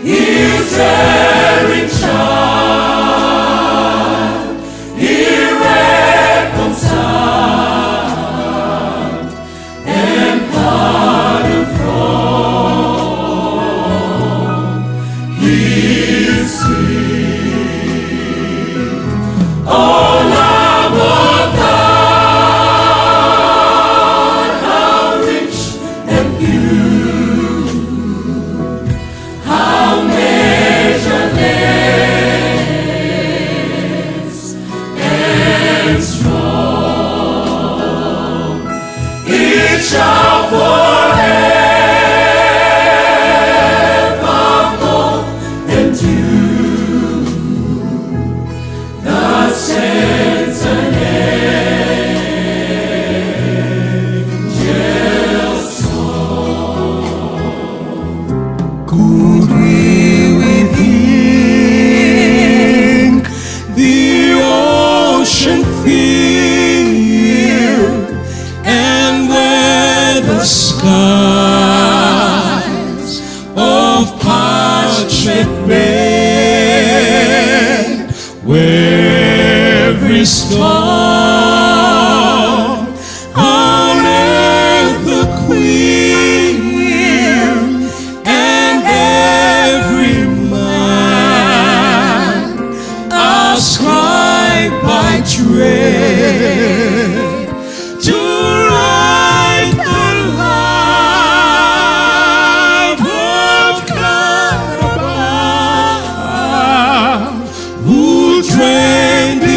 His erring child, irreconciled, and pardon from his sin. Oh, love of God, how rich and pure, how measureless and strong, it shall forevermore endure. The saints and angels song. Could we within the ocean feel, and where the skies of parchment red, where every storm on earth the queen, and every man ascribed by trade to write the life of God, who drained the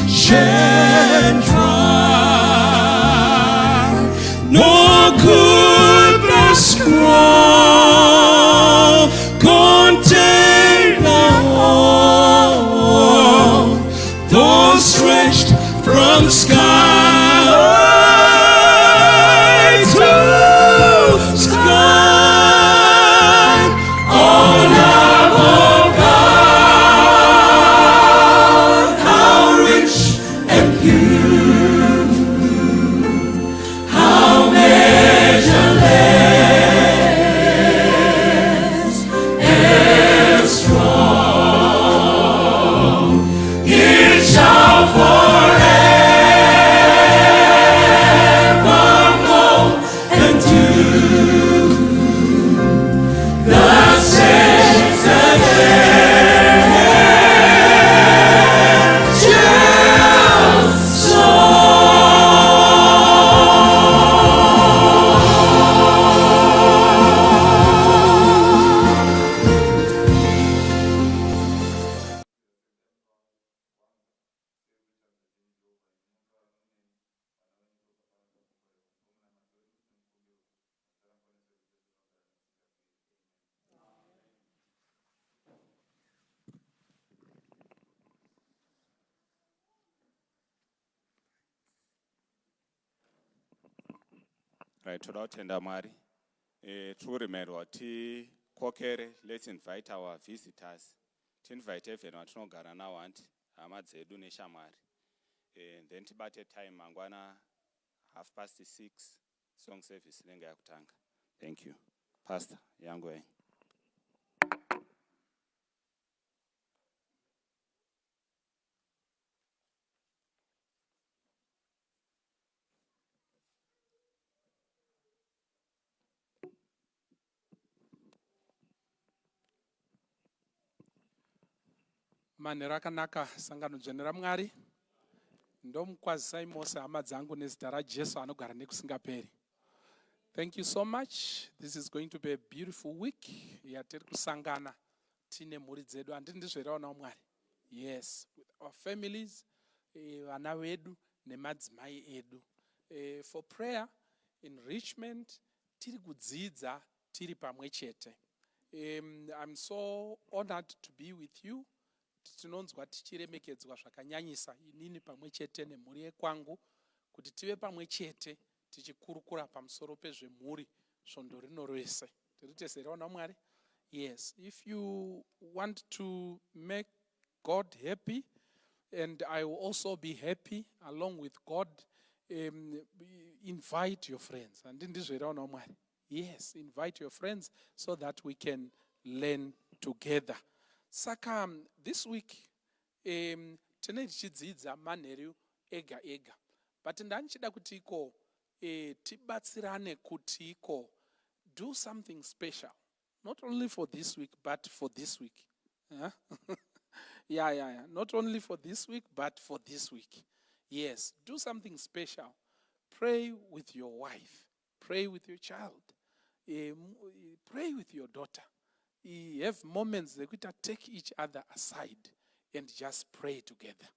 ocean dry, nor could the scroll contain the whole, though stretched from sky to sky. Oh, love of God, how rich and pure, how measureless and strong, it shall forevermore endure. The saints and angels Right, toda kutenda Mwari. Turimerwa tikokere. Let's invite our visitors. Invite even vatinogara navo anti hama dzedu neshamwari. Then tibate time mangwana 6:30 song service inenge yakutanga. Thank you. Pastor Yangwe. Manhero akanaka sangano dzvene raMwari. Ndomukwazisai mose hama dzangu nezita raJesu anogara nekusingaperi. Thank you so much. This is going to be a beautiful week. Yatiri kusangana tine mhuri dzedu handiti ndizveraona Mwari. Yes, with our families, vana vedu nemadzimai edu. For prayer, enrichment, tiri kudzidza tiri pamwe chete. I'm so honored to be with you. Tinonzwa tichiremekedzwa zvakanyanyisa inini pamwe chete nemhuri yekwangu kuti tive pamwe chete tichikurukura pamusoro pezvemhuri svondo rino rose. Tiritezerewana Mwari? Yes, if you want to make God happy, and I will also be happy along with God invite your friends. And in this way, yes, invite your friends so that we can learn together. Saka, this week, tine tichidzidza manheru ega ega. But ndanchida kuti iko tibatsirane kuti iko do something special. Not only for this week, but for this week. Huh? Yeah. Not only for this week, but for this week. Yes, do something special. Pray with your wife. Pray with your child. Pray with your daughter. Have moments that we take each other aside and just pray together.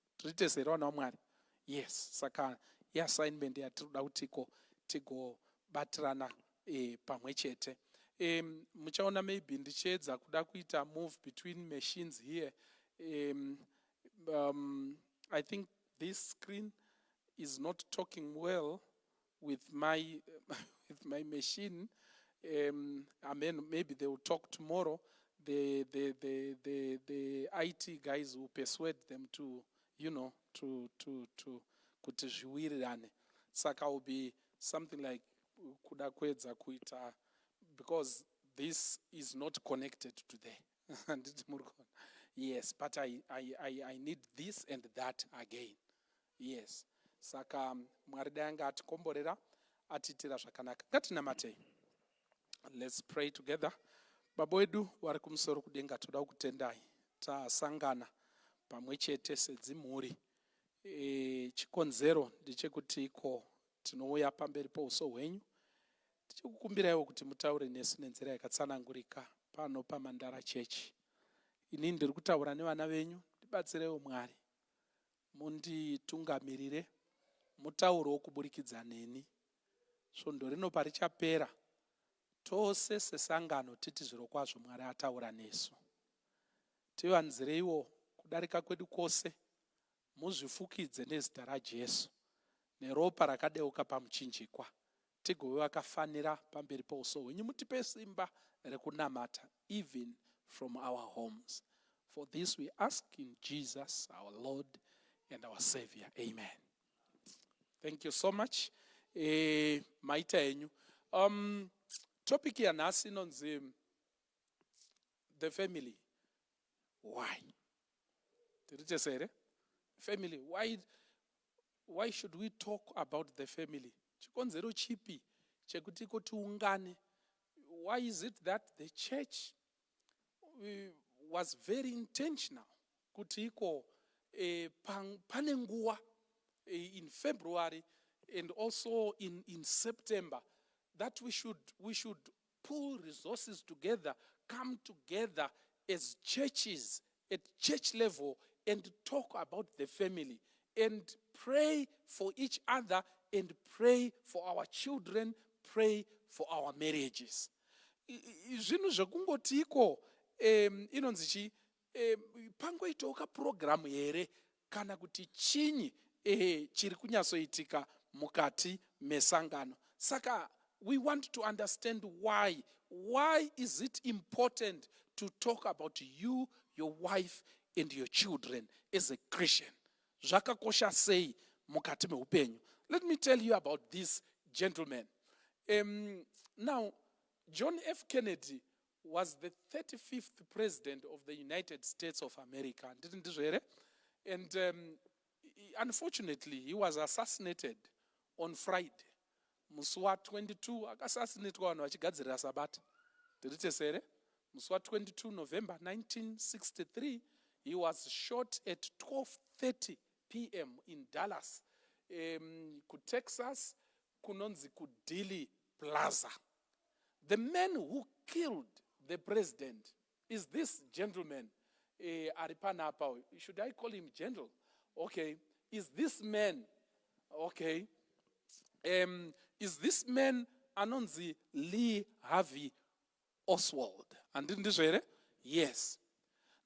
Yes, saka assignment ya tigo batrana pamwechete. Muchaona maybe ndichedza kuda kuita move between machines here. I think this screen is not talking well with my with my machine. I mean, maybe they will talk tomorrow. The IT guys will persuade them to, to kuti zviwirirane. Saka will be something like kuda kwedza kuita, because this is not connected today. Yes, but I need this and that again. Yes. Saka Mwari danga atikomborera atitira zvakanaka. Ngatinamate. Let's pray together. Baba wedu vari kumusoro kudenga, toda kukutendai tasangana pamwechete sedzimhuri. Chikonzero ndechekuti iko tinouya pamberi pouso hwenyu tichikukumbiraiwo kuti mutaure nesu nenzira yakatsanangurika pano paMandara Church. Ini ndiri kutaura nevana venyu, ndibatsireiwo Mwari, munditungamirire, mutaurewo kuburikidza neni. Svondo rino parichapera, tose sesangano titi zviro kwazvo Mwari ataura nesu. Tivanzireiwo kudarika kwedu kwose, muzvifukidze nezita raJesu neropa rakadeuka pamuchinjikwa, tigove vakafanira pamberi pouso hwenyu. Mutipe simba rekunamata even from our homes. For this we ask in Jesus, our Lord and our Savior. Amen. Thank you so much. Maita enyu. Topic yanasi inonzi the family. Why? Did you say it? Family. Why should we talk about the family? Chikonzero chipi chekuti tiungane. Why is it that the church was very intentional kuti iko pane nguwa in February and also in September that we should pull resources together, come together as churches at church level and talk about the family and pray for each other and pray for our children, pray for our marriages. Zvinhu zvekungoti iko inonzi chi pangoitoka program here kana kuti chinyi chiri kunyatsoitika mukati mesangano. Saka we want to understand why is it important to talk about you, your wife and your children as a Christian. Zvakakosha sei mukati meupenyu. Let me tell you about this gentleman. Now, John F. Kennedy was the 35th president of the United States of America. Didn't you hear it? And unfortunately, he was assassinated on Friday. Muswa 22, assassinated on Wachigadzira Sabbat. Did you say it? Muswa 22 November 1963, he was shot at 12:30 p.m. in Dallas. Texas, kunonzi Dili Plaza. The man who killed the president is this gentleman, Aripana Apau. Should I call him general? Okay. Is this man, okay, is this man Anonzi Lee Harvey Oswald? And didn't this read it? Yes.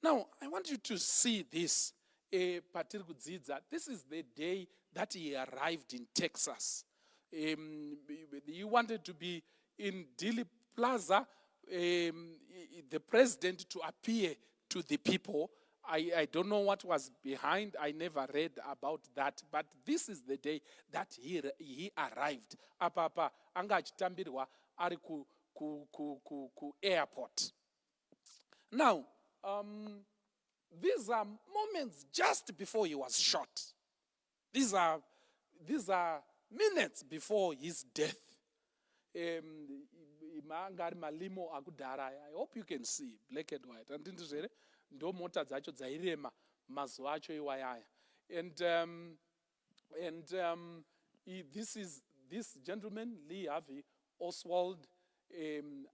Now, I want you to see this. This is the day that he arrived in Texas. He wanted to be in Dili Plaza, the president to appear to the people I don't know what was behind. I never read about that. But this is the day that he arrived. Apa anga achitambirwa ari ku airport. Now, these are moments just before he was shot. These are minutes before his death. I hope you can see black and white. And ndo mota dzacho dzairema mazuva acho iwayaya. This gentleman, Lee Harvey Oswald,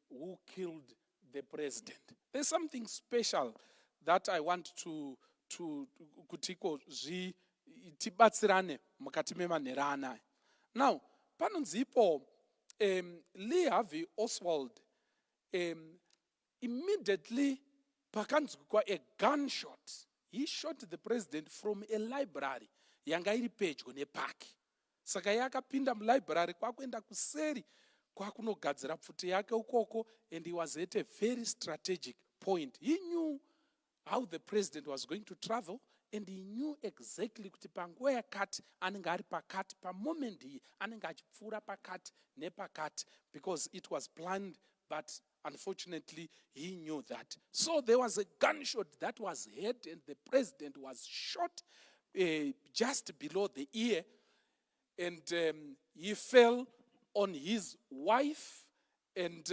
who killed the president. There's something special that I want to kutiko tibatsirane mukati memanhero anaya. Now, panonzipo Lee Harvey Oswald immediately pakanzwikwa a gunshot. He shot the president from a library yanga iri pedyo nepark. Saka yakapinda mulibrary kwakuenda kuseri kwakunogadzira pfuti yake ukoko, and he was at a very strategic point. He knew how the president was going to travel, and he knew exactly kuti panguva yakati anenge ari pakati, pamoment iyi anenge achipfuura pakati nepakati, because it was planned, but unfortunately he knew that. So there was a gunshot that was heard, and the president was shot just below the ear, and he fell on his wife, and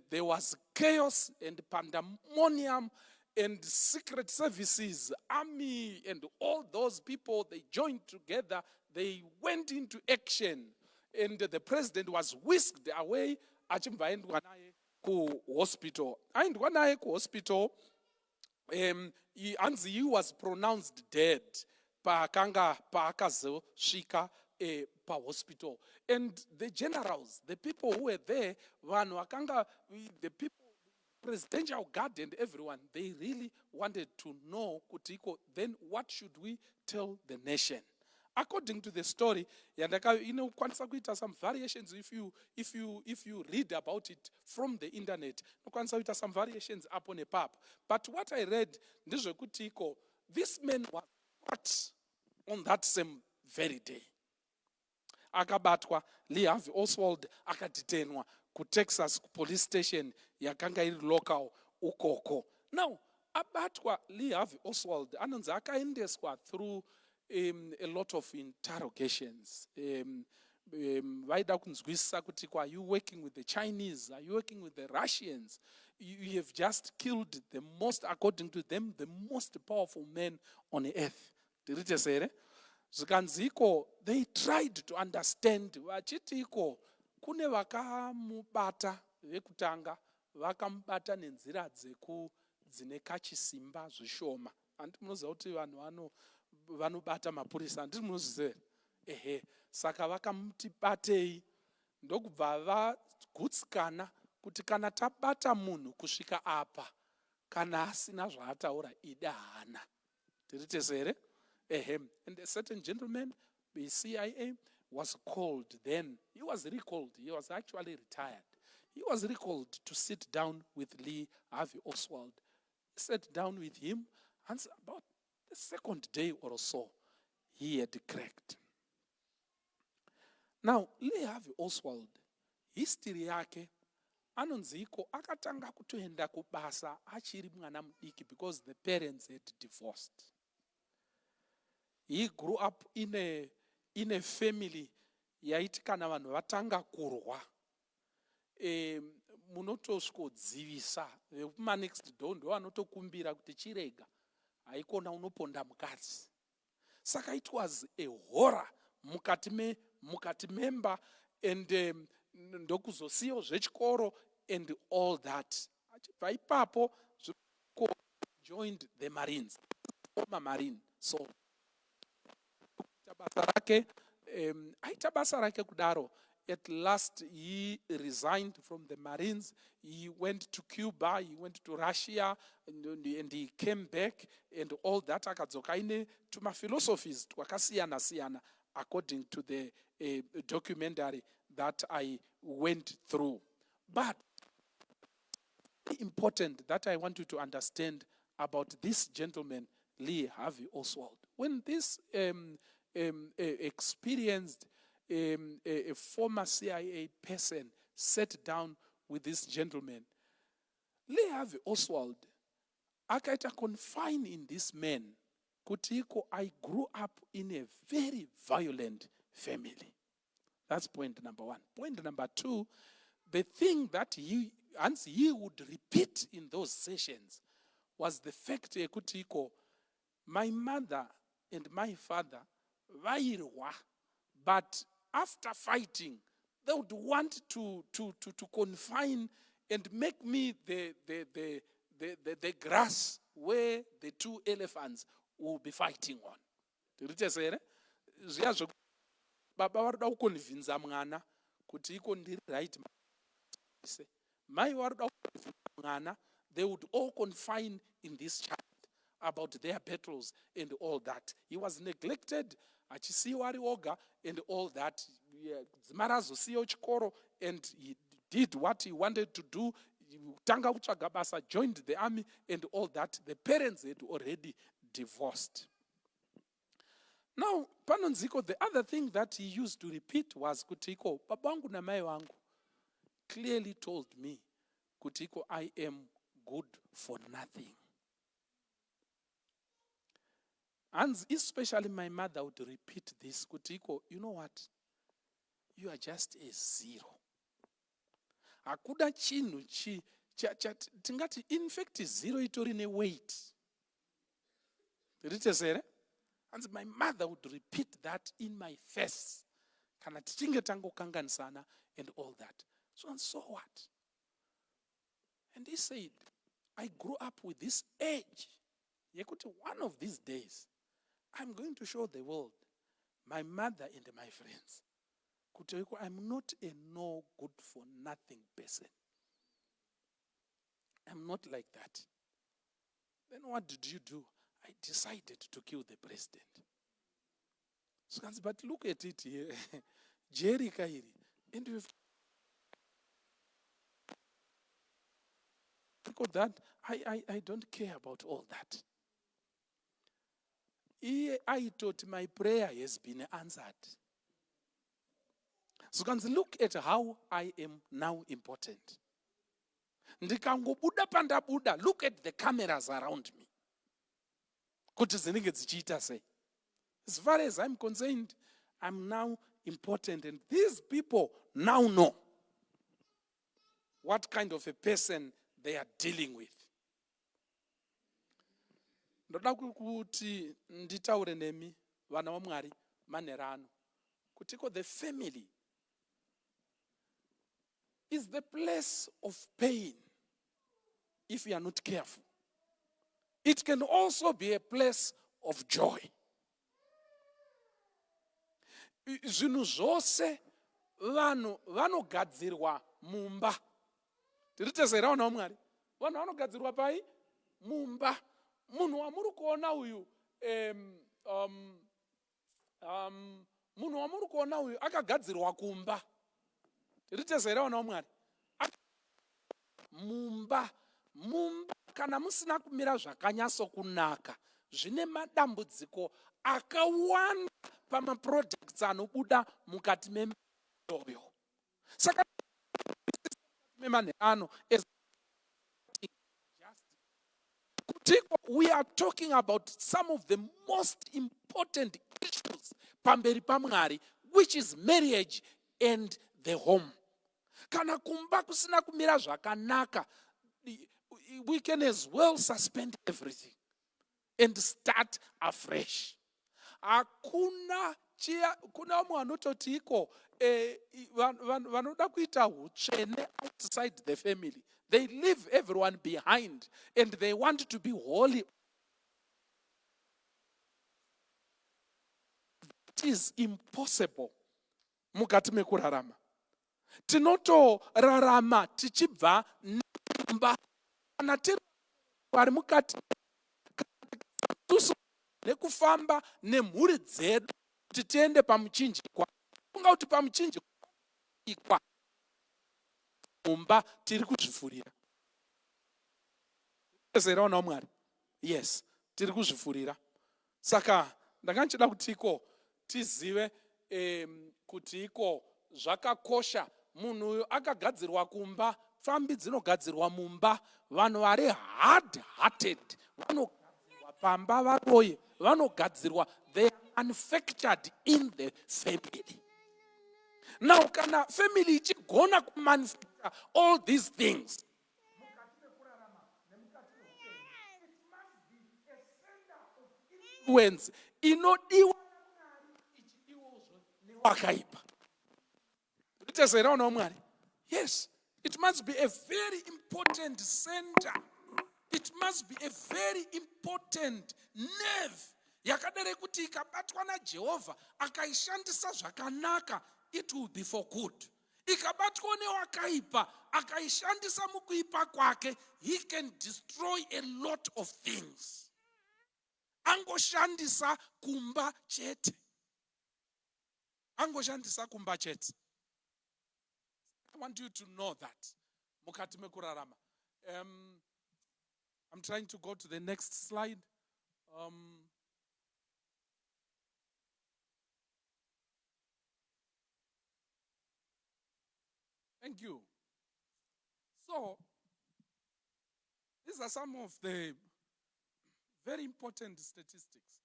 there was chaos and pandemonium, and secret services, army, and all those people, they joined together, they went into action, and the president was whisked away. Achimva aendwa naye ku hospital. Aendwa naye ku hospital, anzi he was pronounced dead paakazosvika pa hospital. And the generals, the people who were there, the people, presidential guard and everyone, they really wanted to know, kutiko, then what should we tell the nation? According to the story, kwanisa kuita some variations if you read about it from the internet. Kwanisa kuita some variations up on a pap. But what I read, ndezvekutiko, this man was caught on that same very day. Akabatwa, Lee Harvey Oswald akadetainwa ku Texas police station yakanga iri local ukoko. Now, abatwa Lee Harvey Oswald anonzi akaendeswa through a lot of interrogations. Vaida kunzwisisa kuti, are you working with the Chinese? Are you working with the Russians? You have just killed the most, according to them, the most powerful man on earth. Tiritesere? Zvikanziko, they tried to understand. Vachitiko, kune vakamubata vekutanga, vakamubata nenzira dzine kachisimba zvishoma. Anti munoziva kuti vanhu vanobata mapurisa, anditi munozviziva. Saka vakamuti batei, ndokubva vagutsikana kuti kana tabata munhu kusvika apa, kana asina zvaataura ida hana. Tiritesere? And a certain gentleman, the CIA, was called then. He was recalled. He was actually retired. He was recalled to sit down with Lee Harvey Oswald. He sat down with him, and about the second day or so, he had cracked. Now, Lee Harvey Oswald, history yake, anonziko akatanga kutoenda kubasa achiri mwana mudiki because the parents had divorced. He grew up in a family yaiti kana vanhu vatanga kurwa, munotosvikodzivisa vekuma next door ndo vanotokumbira kuti chirega haikona unoponda mukadzi. Saka it was a horror mukati memba, and ndokuzosiyo zvechikoro and all that. Achibva ipapo joined the Marines, former Marine. So aita basa rake kudaro. At last he resigned from the Marines. He went to Cuba, he went to Russia, and he came back, and all that akadzoka ine tuma philosophies twakasiyana siyana according to the documentary that I went through. But important that I want you to understand about this gentleman, Lee Harvey Oswald. When this experienced a former CIA person sat down with this gentleman, Lee Harvey Oswald akaita confine in this man kuti I grew up in a very violent family. That's point number one. Point number two, the thing that he would repeat in those sessions was the fact kuti my mother and my father vairwa, but after fighting they would want to confine and make me the grass where the two elephants will be fighting on. Tirite zviya baba varida kuconvinza mwana kuti iko ndiri right. Mai varida kuconvinza mwana, they would all confine in this child about their battles and all that. He was neglected, achisiwa ari oga and all that. Dzimara zosiya chikoro, and he did what he wanted to do. Tanga kutsvaga basa, joined the army and all that. The parents had already divorced. Now, panonziko, the other thing that he used to repeat was kutiko, baba wangu na mai wangu clearly told me, kutiko, I am good for nothing. And especially my mother would repeat this, kutiko, you know what? You are just a zero. Akuda chinu tingati, in fact, zero itori ne weight. And my mother would repeat that in my face. Kana tichinge tango kanganisana and all that. So what? And he said, I grew up with this age. Yekuti, one of these days, I'm going to show the world, my mother and my friends, I'm not a no good for nothing person. I'm not like that. Then what did you do? I decided to kill the president. So, but look at it here. Jerry Kairi. And we've because that I don't care about all that. I thought my prayer has been answered. So look at how I am now important. Ndikangobuda pandabuda, look at the cameras around me. As far as I'm concerned, I'm now important, and these people now know what kind of a person they are dealing with. Ndoda kuti nditaure nemi vana vaMwari manerano kutiko the family is the place of pain if you are not careful. It can also be a place of joy. Zvinhu zvose vanhu vanogadzirwa mumba. Tiritezera vana vaMwari. Vanhu vanogadzirwa pai? Mumba. Munhu wamuri kuona uyu munhu wamuri kuona uyu akagadzirwa kumba. Tiritezera vana vaMwari. Mumba kana musina kumira zvakanyatso kunaka, zvine madambudziko akawanda pamaproducts anobuda mukati memwoyo. Saka memanhano we are talking about some of the most important issues pamberi paMwari, which is marriage and the home. Kana kumba kusina kumira zvakanaka, we can as well suspend everything and start afresh. Kuna munhu anototi iko vanoda kuita hutsvene outside the family. They leave everyone behind and they want to be holy. It is impossible mukati mekurarama. Tinotorarama tichibva nyumba kana tiri vari mukati nekufamba nemhuri dzedu kuti tiende pamuchinjikwa. Kunga kuti pamuchinjikwa mumba tiri kuzvifurira. Yes, tiri kuzvifurira. Saka ndakanchida kuti iko tizive kuti iko zvakakosha. Munhu uyu akagadzirwa kumba, pfambi dzinogadzirwa mumba. Vanhu vari hard hearted vanogadzirwa pamba varoye, vanogadzirwa, they are manufactured in the family. Now kana family ichigona kumanufacture all these things, influence inodiwa ichidiwozvo newakaipa. Ritezera una Mwari. Yes, it must be a very important center. It must be a very important nerve yakadare kuti ikabatwa naJehovha akaishandisa zvakanaka, it will be for good. Ikabatwa newakaipa akaishandisa mukuipa kwake, he can destroy a lot of things. Angoshandisa kumba chete. Angoshandisa kumba chete. I want you to know that. Mukati mekurarama. I'm trying to go to the next slide. Thank you. So, these are some of the very important statistics.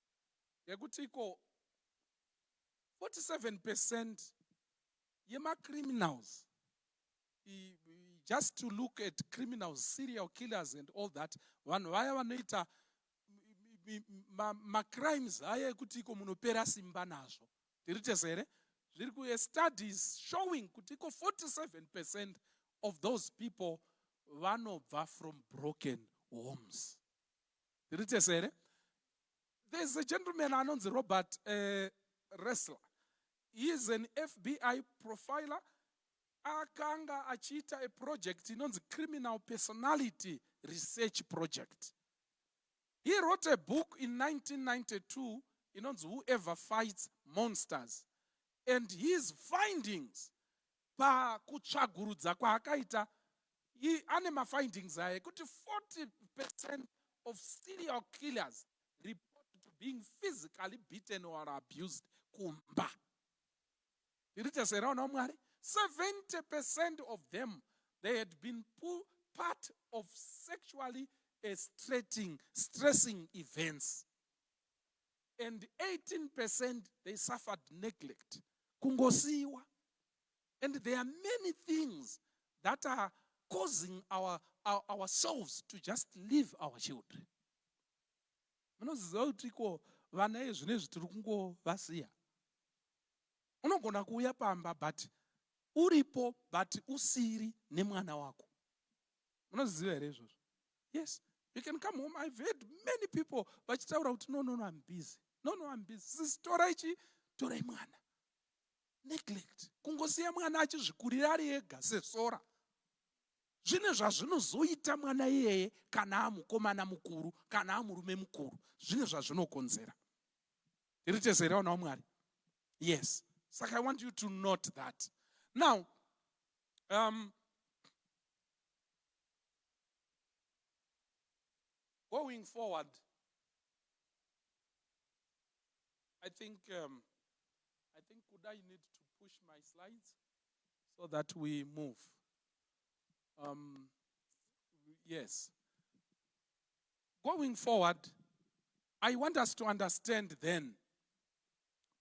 Yakutiko 47% yema criminals. Just to look at criminals, serial killers and all that, vanhu vaya vanoita crimes haya ekutiko munopera simba nazvo. Tiritezere, zviri kuye studies showing kutiko 47% of those people vanobva from broken homes. Tiritezere, there's a gentleman anonzi Robert Ressler. He is an FBI profiler. Akanga achita a project inonzi Criminal Personality Research Project. He wrote a book in 1992 inonzi Whoever Fights Monsters. And his findings pa kutsvagurudza kwaakaita, ane findings aye kuti 40% of serial killers report to being physically beaten or abused kumba. Tiritesera una Mwari. 70% of them, they had been part of sexually stressing events. And 18% they suffered neglect. Kungosiwa. And there are many things that are causing ourselves to just leave our children. Munoziva kuti ko vana ezvinezvi tiri kungovasiya. Unogona kuuya pamba but uripo but usiri nemwana wako. Munoziva here izvozvo? Yes, you can come home. I've heard many people vachitaura kuti no, I'm busy. No, I'm busy. Sisi torai mwana. Neglect. Kungosiya mwana achizvikurira ari ega sesora. Zvine zvazvinozoita mwana iyeye kana amukomana mukuru, kana amurume mukuru. Zvine zvazvinokonzera. Tiritezera una Mwari. Yes. So I want you to note that. Now, going forward, I think Kudai need to push my slides so that we move. Yes. Going forward, I want us to understand then,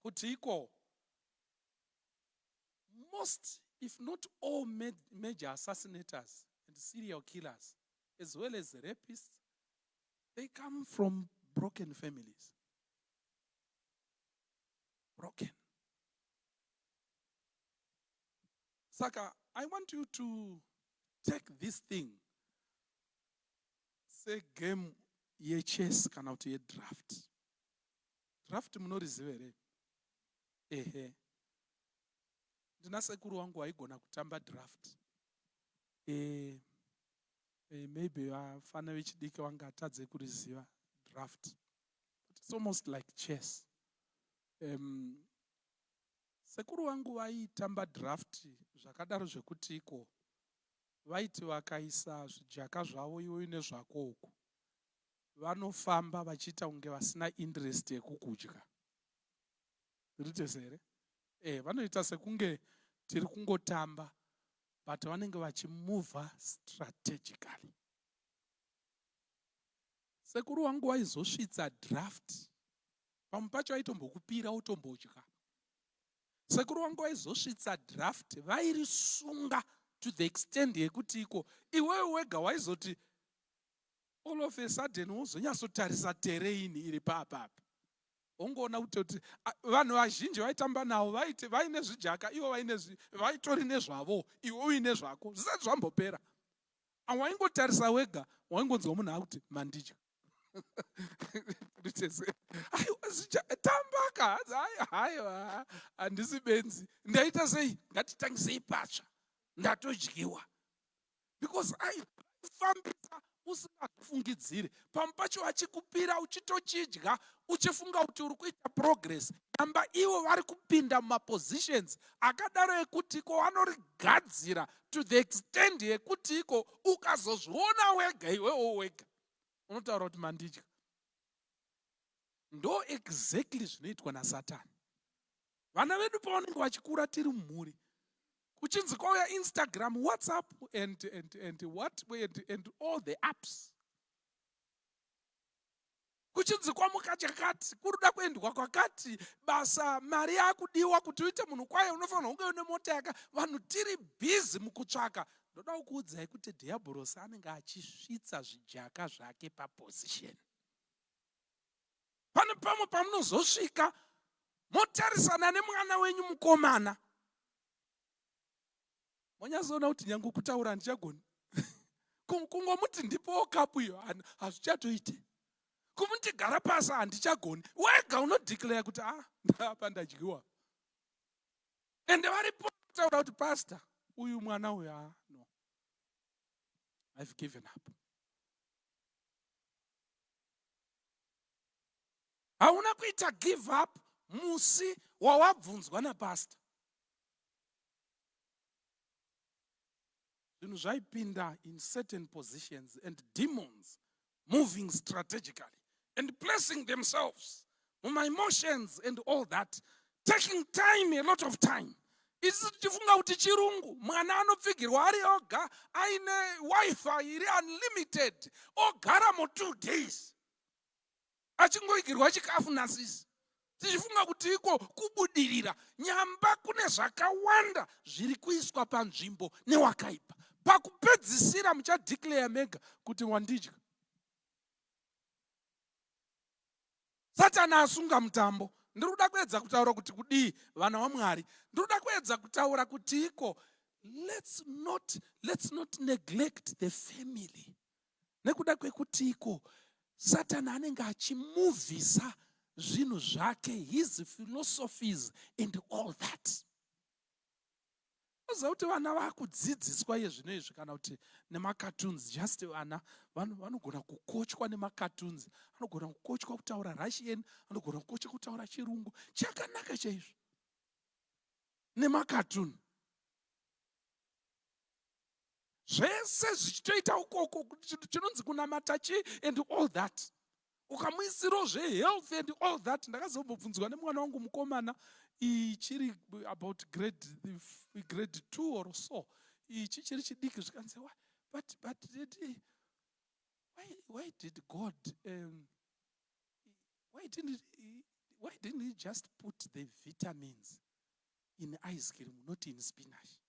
Kutiko, most, if not all major assassinators and serial killers, as well as rapists, they come from broken families. Broken. Saka, I want you to take this thing. Say game ye chess kana kuti ye draft. Draft munoriziva here? Ehe. Ndina sekuru wangu waigona kutamba draft. Maybe vafana vechidiki vanga atadze kuriziva draft. But it's almost like chess. Sekuru wangu vaitamba draft zvakadaro zvekuti iko vaiti vakaisa zvijaka zvavo iwe nezvako uku, vanofamba vachiita kunge vasina interest yekukudya. Rite here? Vanoita sekunge tiri kungotamba, but vanenge vachimuvha strategically. Sekuru wangu waizosvitsa draft, pamwe pacho vaitombokupira utombodya. Sekuru wangu waizosvitsa draft, vairisunga to the extent yekuti iwewe wega waizoti all of a sudden wozonyatsotarisa terrain iri papapa. Ungoona kuti vanhu vazhinji vaitamba navo vaine zvijaka, ivo vaitori nezvavo, iwe uine zvako, zvisati zvambopera. Waingotarisa wega, waingonzwa munhu akuti mandidya. Tambaka, haiwa, handisi benzi, ndaita sei, ngatitangisei patsva, ndatodyiwa. Because aifambisa usingafungidzire, pamwe pacho achikupira uchitochidya uchifunga kuti uri kuita progress, namba ivo vari kupinda mumapositions akadaro ekutiko vanorigadzira to the extent yekutiko ukazozviona wega iwewo wega unotaura kuti mandidya. Ndo exactly zvinoitwa naSatani. Vana vedu pavanenge vachikura tiri mumhuri, kuchinzi kwauya Instagram, WhatsApp and all the apps. Kuchinzi kwamuka chakati, kuruda kuendwa kwakati, basa mari yakudiwa kuti uite munhu kwaye unofanira kunge une mota yaka, vanhu tiri busy mukutsvaka. Ndoda kukuudzai kuti dhiabhorosi anenge achisvitsa zvijaka zvake paposition. Pane pamwe pamunozosvika motarisana nemwana wenyu mukomana, monyazoona kuti nyangu kutaura handichagoni. Kungomuti ndipo kapu iyo hazvichatoite. Kumuti gara pasi handichagoni. Wega unodeclare kuti ndapa ndadyiwa. Ende varipo kutaura kuti pastor, uyu mwana uyu no. I've given up. Hauna kuita give up musi wawabvunzwa napastor. Zvinhu zvaipinda in certain positions and demons moving strategically and placing themselves on my emotions and all that, taking time, a lot of time. Isi tifunga kuti chirungu, mwana anopfigirwa ari oga, aine wifi iri unlimited, ogara mo 2 days. Achingoigirwa chikafu nasisi. Tichifunga kuti kubudirira, nyamba kune zvakawanda zviri kuiswa panzvimbo newakaipa. Pakupedzisira muchadeclare mega kuti wandidya. Satani asunga mutambo. Ndikuda kuedza kutaura kuti kudii vana vaMwari. Ndikuda kuedza kutaura kuti let's not neglect the family. Nekuda kwekuti Satani anenge achimuvisa zvinhu zvake, his philosophies and all that. Zauti vana vakudzidziswa yezvino izvi kana kuti nemacartoons, just vana vanogona kukochwa nemacartoons, vanogona kukochwa kutaura Russian, vanogona kukochwa kutaura chirungu. Chakanaka chaizvo nemacartoon. Zvese zvichitoita ukoko chinonzi kunamata and all that. Ukamuisiro health and all that. Ndakazobvunzwa nemwana wangu mukomana ichiri about grade 2 or so. Ichiri chidiki zvikanzi but why did God why didn't he just put the vitamins in ice cream, not in spinach?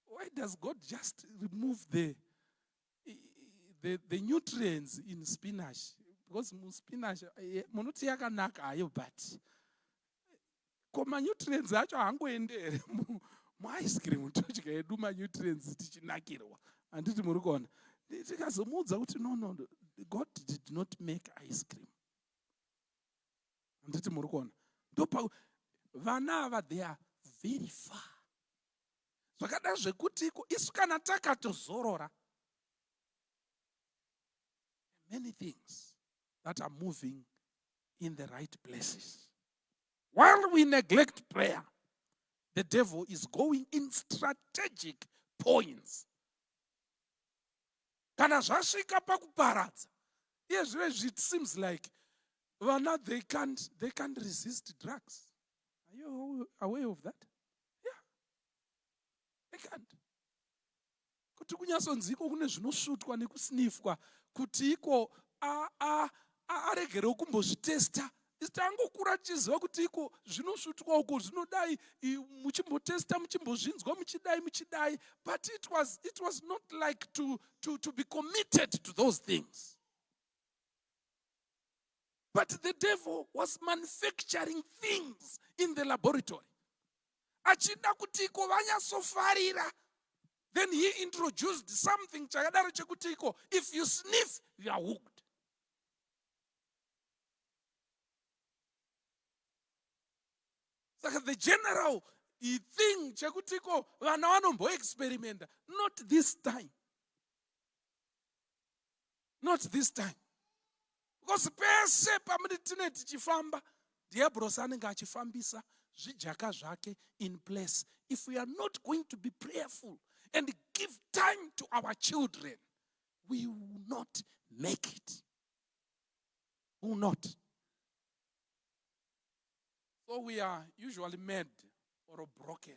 Why does God just remove the nutrients in spinach? Because spinach munoti yakanaka ayo, but koma nutrients acho hangoendere mu ice cream todya edu ma nutrients tichinakirwa. Anditi muri kuona. Tikazomuudza kuti no, God did not make ice cream. Anditi muri kuona. Ndopa vana ava they are very far. Zvakada zvekuti isu kana takatozorora, many things that are moving in the right places. While we neglect prayer, the devil is going in strategic points Kana zvasvika pakuparadza, it seems like vana they can't resist drugs. Are you aware of that? Yeah, they can't. Kuti kunyatsonziko kune zvinosvutwa nekusnifwa kuti iko aregere kumbozvitesta. Tangokura tichiziva kuti iko zvinosvutwa uko zvinodai muchimbotesta muchimbozvinzwa muchidai, but it was not like to be committed to those things. But the devil was manufacturing things in the laboratory. Achida kuti iko vanyatsofarira. Then he introduced something chakadaro chekuti iko if you sniff you are hooked. The general thing chekutiko vana vanombo experimenta, not this time. Not this time. Because pese pamunitine tichifamba, diablos anenge achifambisa zvijaka zvake in place. If we are not going to be prayerful and give time to our children, we will not make it. We will not. So we are usually mad or broken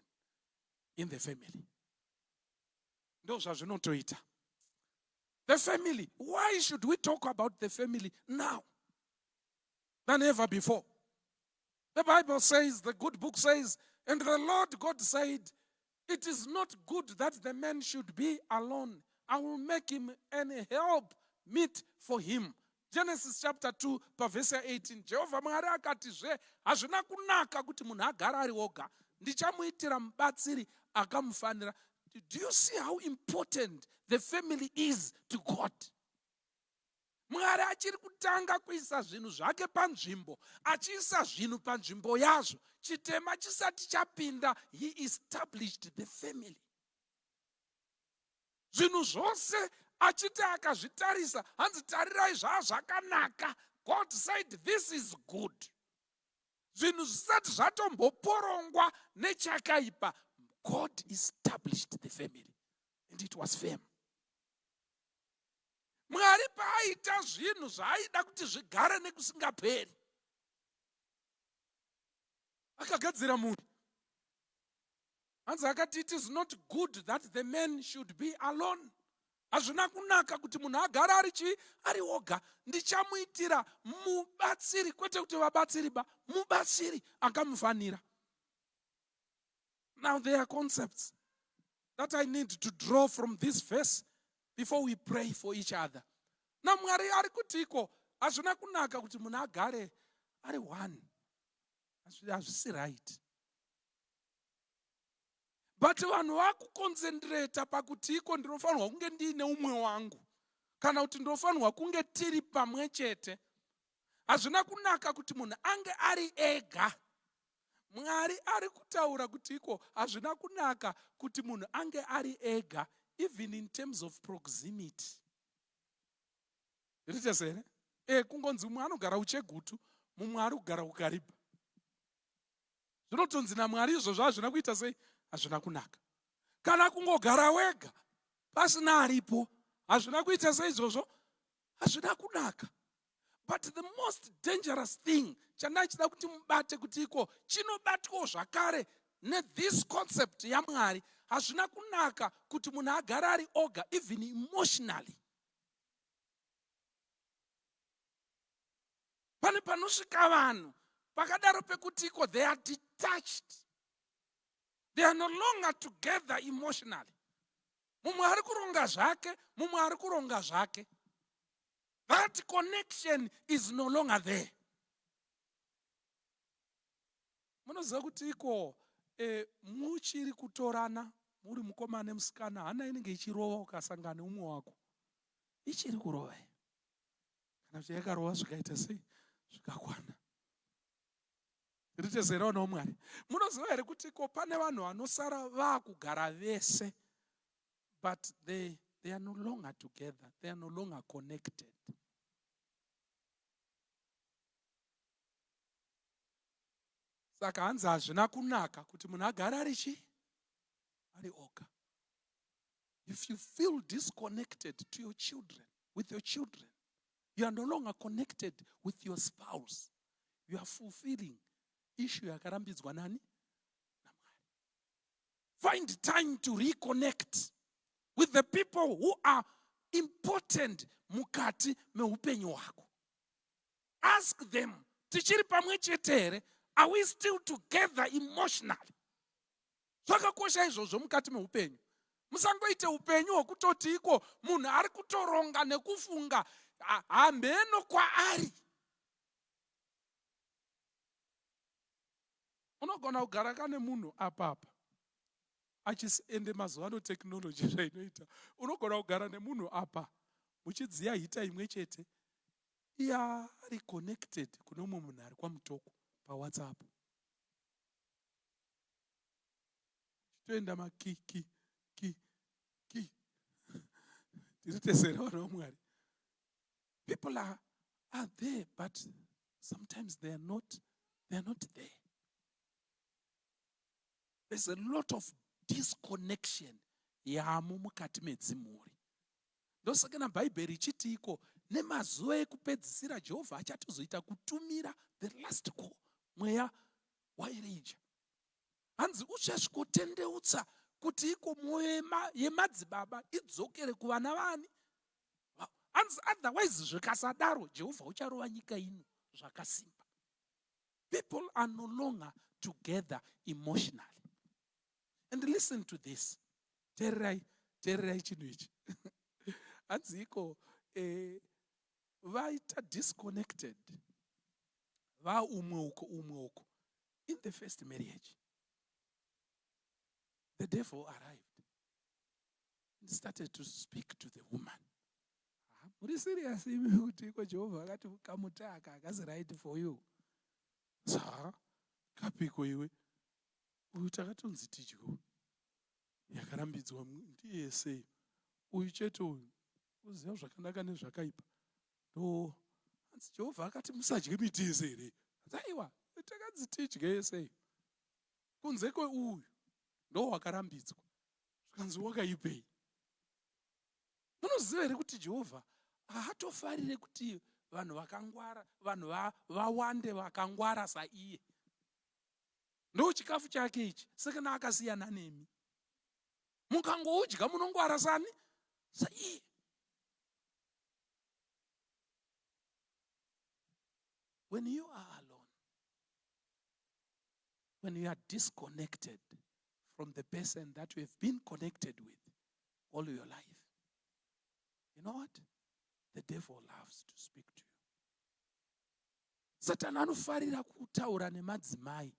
in the family. Those are not to it. The family. Why should we talk about the family now than ever before? The Bible says, the good book says, and the Lord God said, it is not good that the man should be alone. I will make him an help meet for him. Genesis chapter 2, verse 18. Jehovah Mwari akatizve, hazvina kunaka kuti munhu agara ari oga. Ndichamuitira mubatsiri akamufanira. Do you see how important the family is to God? Mwari achiri kutanga kuisa zvinhu zvake panzvimbo, achiisa zvinhu panzvimbo yazvo. Chitema chisati chapinda, he established the family. Zvinhu zvose achiti akazvitarisa, hanzi tarirai zvakanaka. God said this is good. Zvinhu zvisati zvatomboporongwa nechakaipa, God established the family and it was firm. Mwari paaita zvinhu zvaaida kuti zvigare nekusingaperi, akagadzira munhu. Hanzi akati, it is not good that the man should be alone. Hazvina kunaka kuti munhu agara ari oga. Ndichamuitira mubatsiri, kwete kuti vabatsiri ba, mubatsiri akamufanira. Now there are concepts that I need to draw from this verse before we pray for each other. Na Mwari ari kutiko, hazvina kunaka kuti munhu agare ari one. Hazvisi right. But vanhu vakuconcentrata pakuti iko ndinofanirwa kunge ndiine umwe wangu, kana kuti ndinofanirwa kunge tiri pamwe chete. Hazvina kunaka kuti munhu ange ari ega. Mwari ari kutaura kuti iko hazvina kunaka kuti munhu ange ari ega, even in terms of proximity. Zvichesere? Kungonzi mumwe anogara uchegutu, mumwe ari kugara ukariba. Zvinotonzi naMwari izvozvo hazvina kuita sei? Hazvina kunaka. Kana kungogara wega pasina aripo, hazvina kuita sei izvozvo? Hazvina kunaka. But the most dangerous thing chandachida kuti mubate kuti iko chinobatwa zvakare this concept yaMwari, hazvina kunaka kuti munhu agare ari oga, even emotionally. Pane panosvika vanhu pakadaro pekuti iko they are detached. They are no longer together emotionally. Mumwe ari kuronga zvake, mumwe ari kuronga zvake. That connection is no longer there. Munoziva kuti iko muchiri kutorana, muri mukomana nemusikana, hana inenge ichirova ukasangana neumwe wako. Ichiri kurova. Kana kuti yakarova zvikaita sei? Zvikakwana. Richezera naMwari. Munoziva here kuti iko pane vanhu vanosara vakugara vese, but they are no longer together. They are no longer connected. Saka hanzi hazvina kunaka kuti munhu agare ari oga. If you feel disconnected to your children, with your children, you are no longer connected with your spouse. You are fulfilling issue yakarambidzwa nani? Find time to reconnect with the people who are important mukati meupenyu hwako. Ask them, tichiri pamwe chete here? Are we still together emotionally? Zvakakosha izvozvo mukati meupenyu. Musangoite upenyu hwekutoti iko munhu ari kutoronga nekufunga hameno kwaari. Unogona kugara kane munhu apapa achiende mazuva ano technology zvainoita. Unogona kugara nemunhu apa muchidziya hita imwe chete, iye ari connected kune umwe munhu ari kwamutoko paWhatsApp. Toenda makiki tiritesera vana vaMwari. People are there, but sometimes they are not there. There's a lot of disconnection yamo mukati medzimhuri. Ndosaka na Bhaibheri ichiti iko nemazuva ekupedzisira Jehovha achatozoita kutumira the last call, mweya waErija. Hanzi uchasvikotendeutsa kuti iko mwoyo yemadzibaba idzokere kuvana vani. Hanzi otherwise zvikasadaro Jehovha ucharova nyika ino zvakasimba. People are no longer together emotionally. And listen to this. Tererai chinhu ichi. Hanzi iko vaita disconnected. Va umwe uko. In the first marriage, the devil arrived and started to speak to the woman. Muri serious kuti iko Jehovah akati kamutaka akazi right for you. Sa kapiko iwe utakatonzi tidyo yakarambidzwa ndiye sei uyu chete uyu uziva zvakanaka nezvakaipa. Ndo hanzi Jehovha akati musadye miti yese here. Aiwa takanzi tidye sei kunze kweuyu ndo wakarambidzwa zvikanzi wakaipei. Munoziva here kuti Jehovha haatofarire kuti vanhu vakangwara, vanhu vawande vakangwara saiye. Ndo chikafu chake ichi, saka akasiyana nemi. Mukangoudya munongwara sani saiye. When you are alone, when you are disconnected from the person that you have been connected with all your life, you know what? The devil loves to speak to you. Satan anofarira kutaura nemadzimai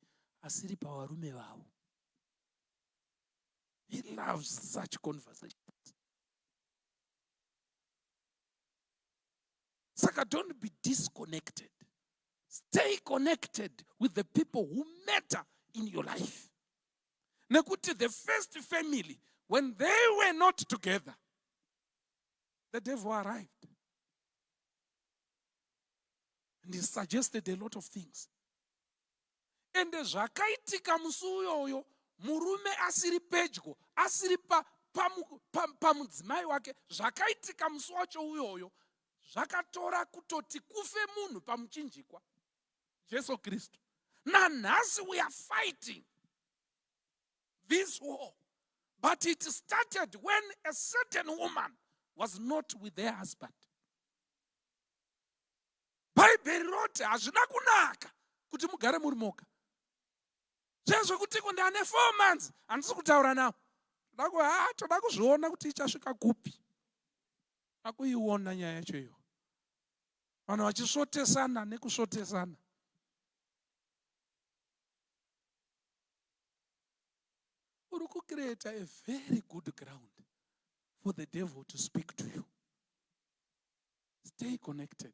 asiri pavarume vavo. He loves such conversations. Saka don't be disconnected. Stay connected with the people who matter in your life. Nekuti the first family, when they were not together, the devil arrived. And he suggested a lot of things. And zvakaitika musi uyoyo, murume asiri pedyo, asiri pamudzimai wake, zvakaitika musi wacho uyoyo, zvakatora kutoti kufe munhu pamuchinjikwa, Jesu Kristu. Nanhasi we are fighting this war. But it started when a certain woman was not with their husband. Bhaibheri roti hazvina kunaka kuti mugare muri moga. Zvezvo kuti ndane 4 months handisi kutaura nawo. Toda kuzviona kuti ichasvika kupi. Akuiona nyaya yacho iyo. Vanhu vachisvotesana nekusvotesana. Uri kucreate a very good ground for the devil to speak to you. Stay connected.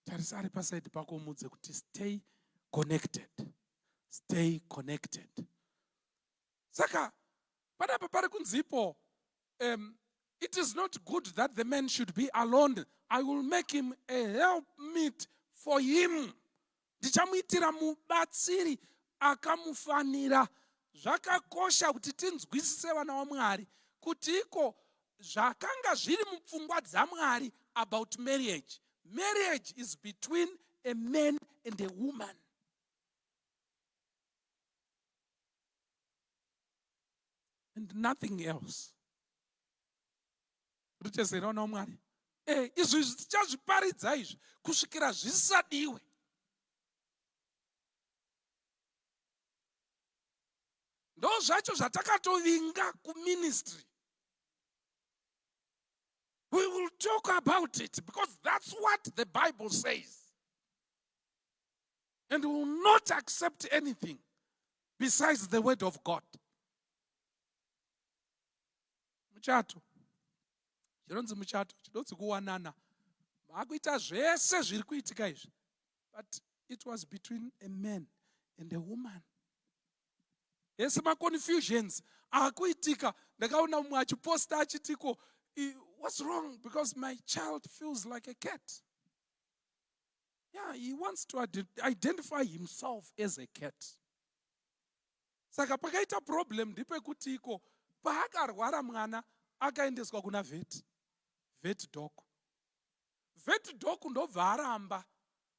Tarisari pasaidi pako mudze kuti stay connected. Stay connected. Saka, panapa pari kunzipo, it is not good that the man should be alone. I will make him a helpmeet for him. Ndichamuitira mubatsiri akamufanira zvakakosha kuti tinzwisise vana vaMwari kuti iko zvakanga zviri mupfungwa dzaMwari about marriage. Marriage is between a man and a woman. And nothing else. Richesera vana vaMwari. Izvi tichazviparidza izvi kusvikira zvisadiwe. Ndo zvacho zvatakatovinga kuministry. We will talk about it because that's what the Bible says. And we will not accept anything besides the word of God. Muchato. Chironzi muchato. Chidotsi kuwanana. Makuita zvese zviri kuitika izvi. But it was between a man and a woman. Yes, my confusions. Akuitika. Ndakaona mumwe achiposta achitiko. What's wrong? Because my child feels like a cat. Yeah, he wants to identify himself as a cat. Saka pakaita problem ndipekuti iko paakarwara mwana akaendeswa kuna vet dog. Vet dog ndobva aramba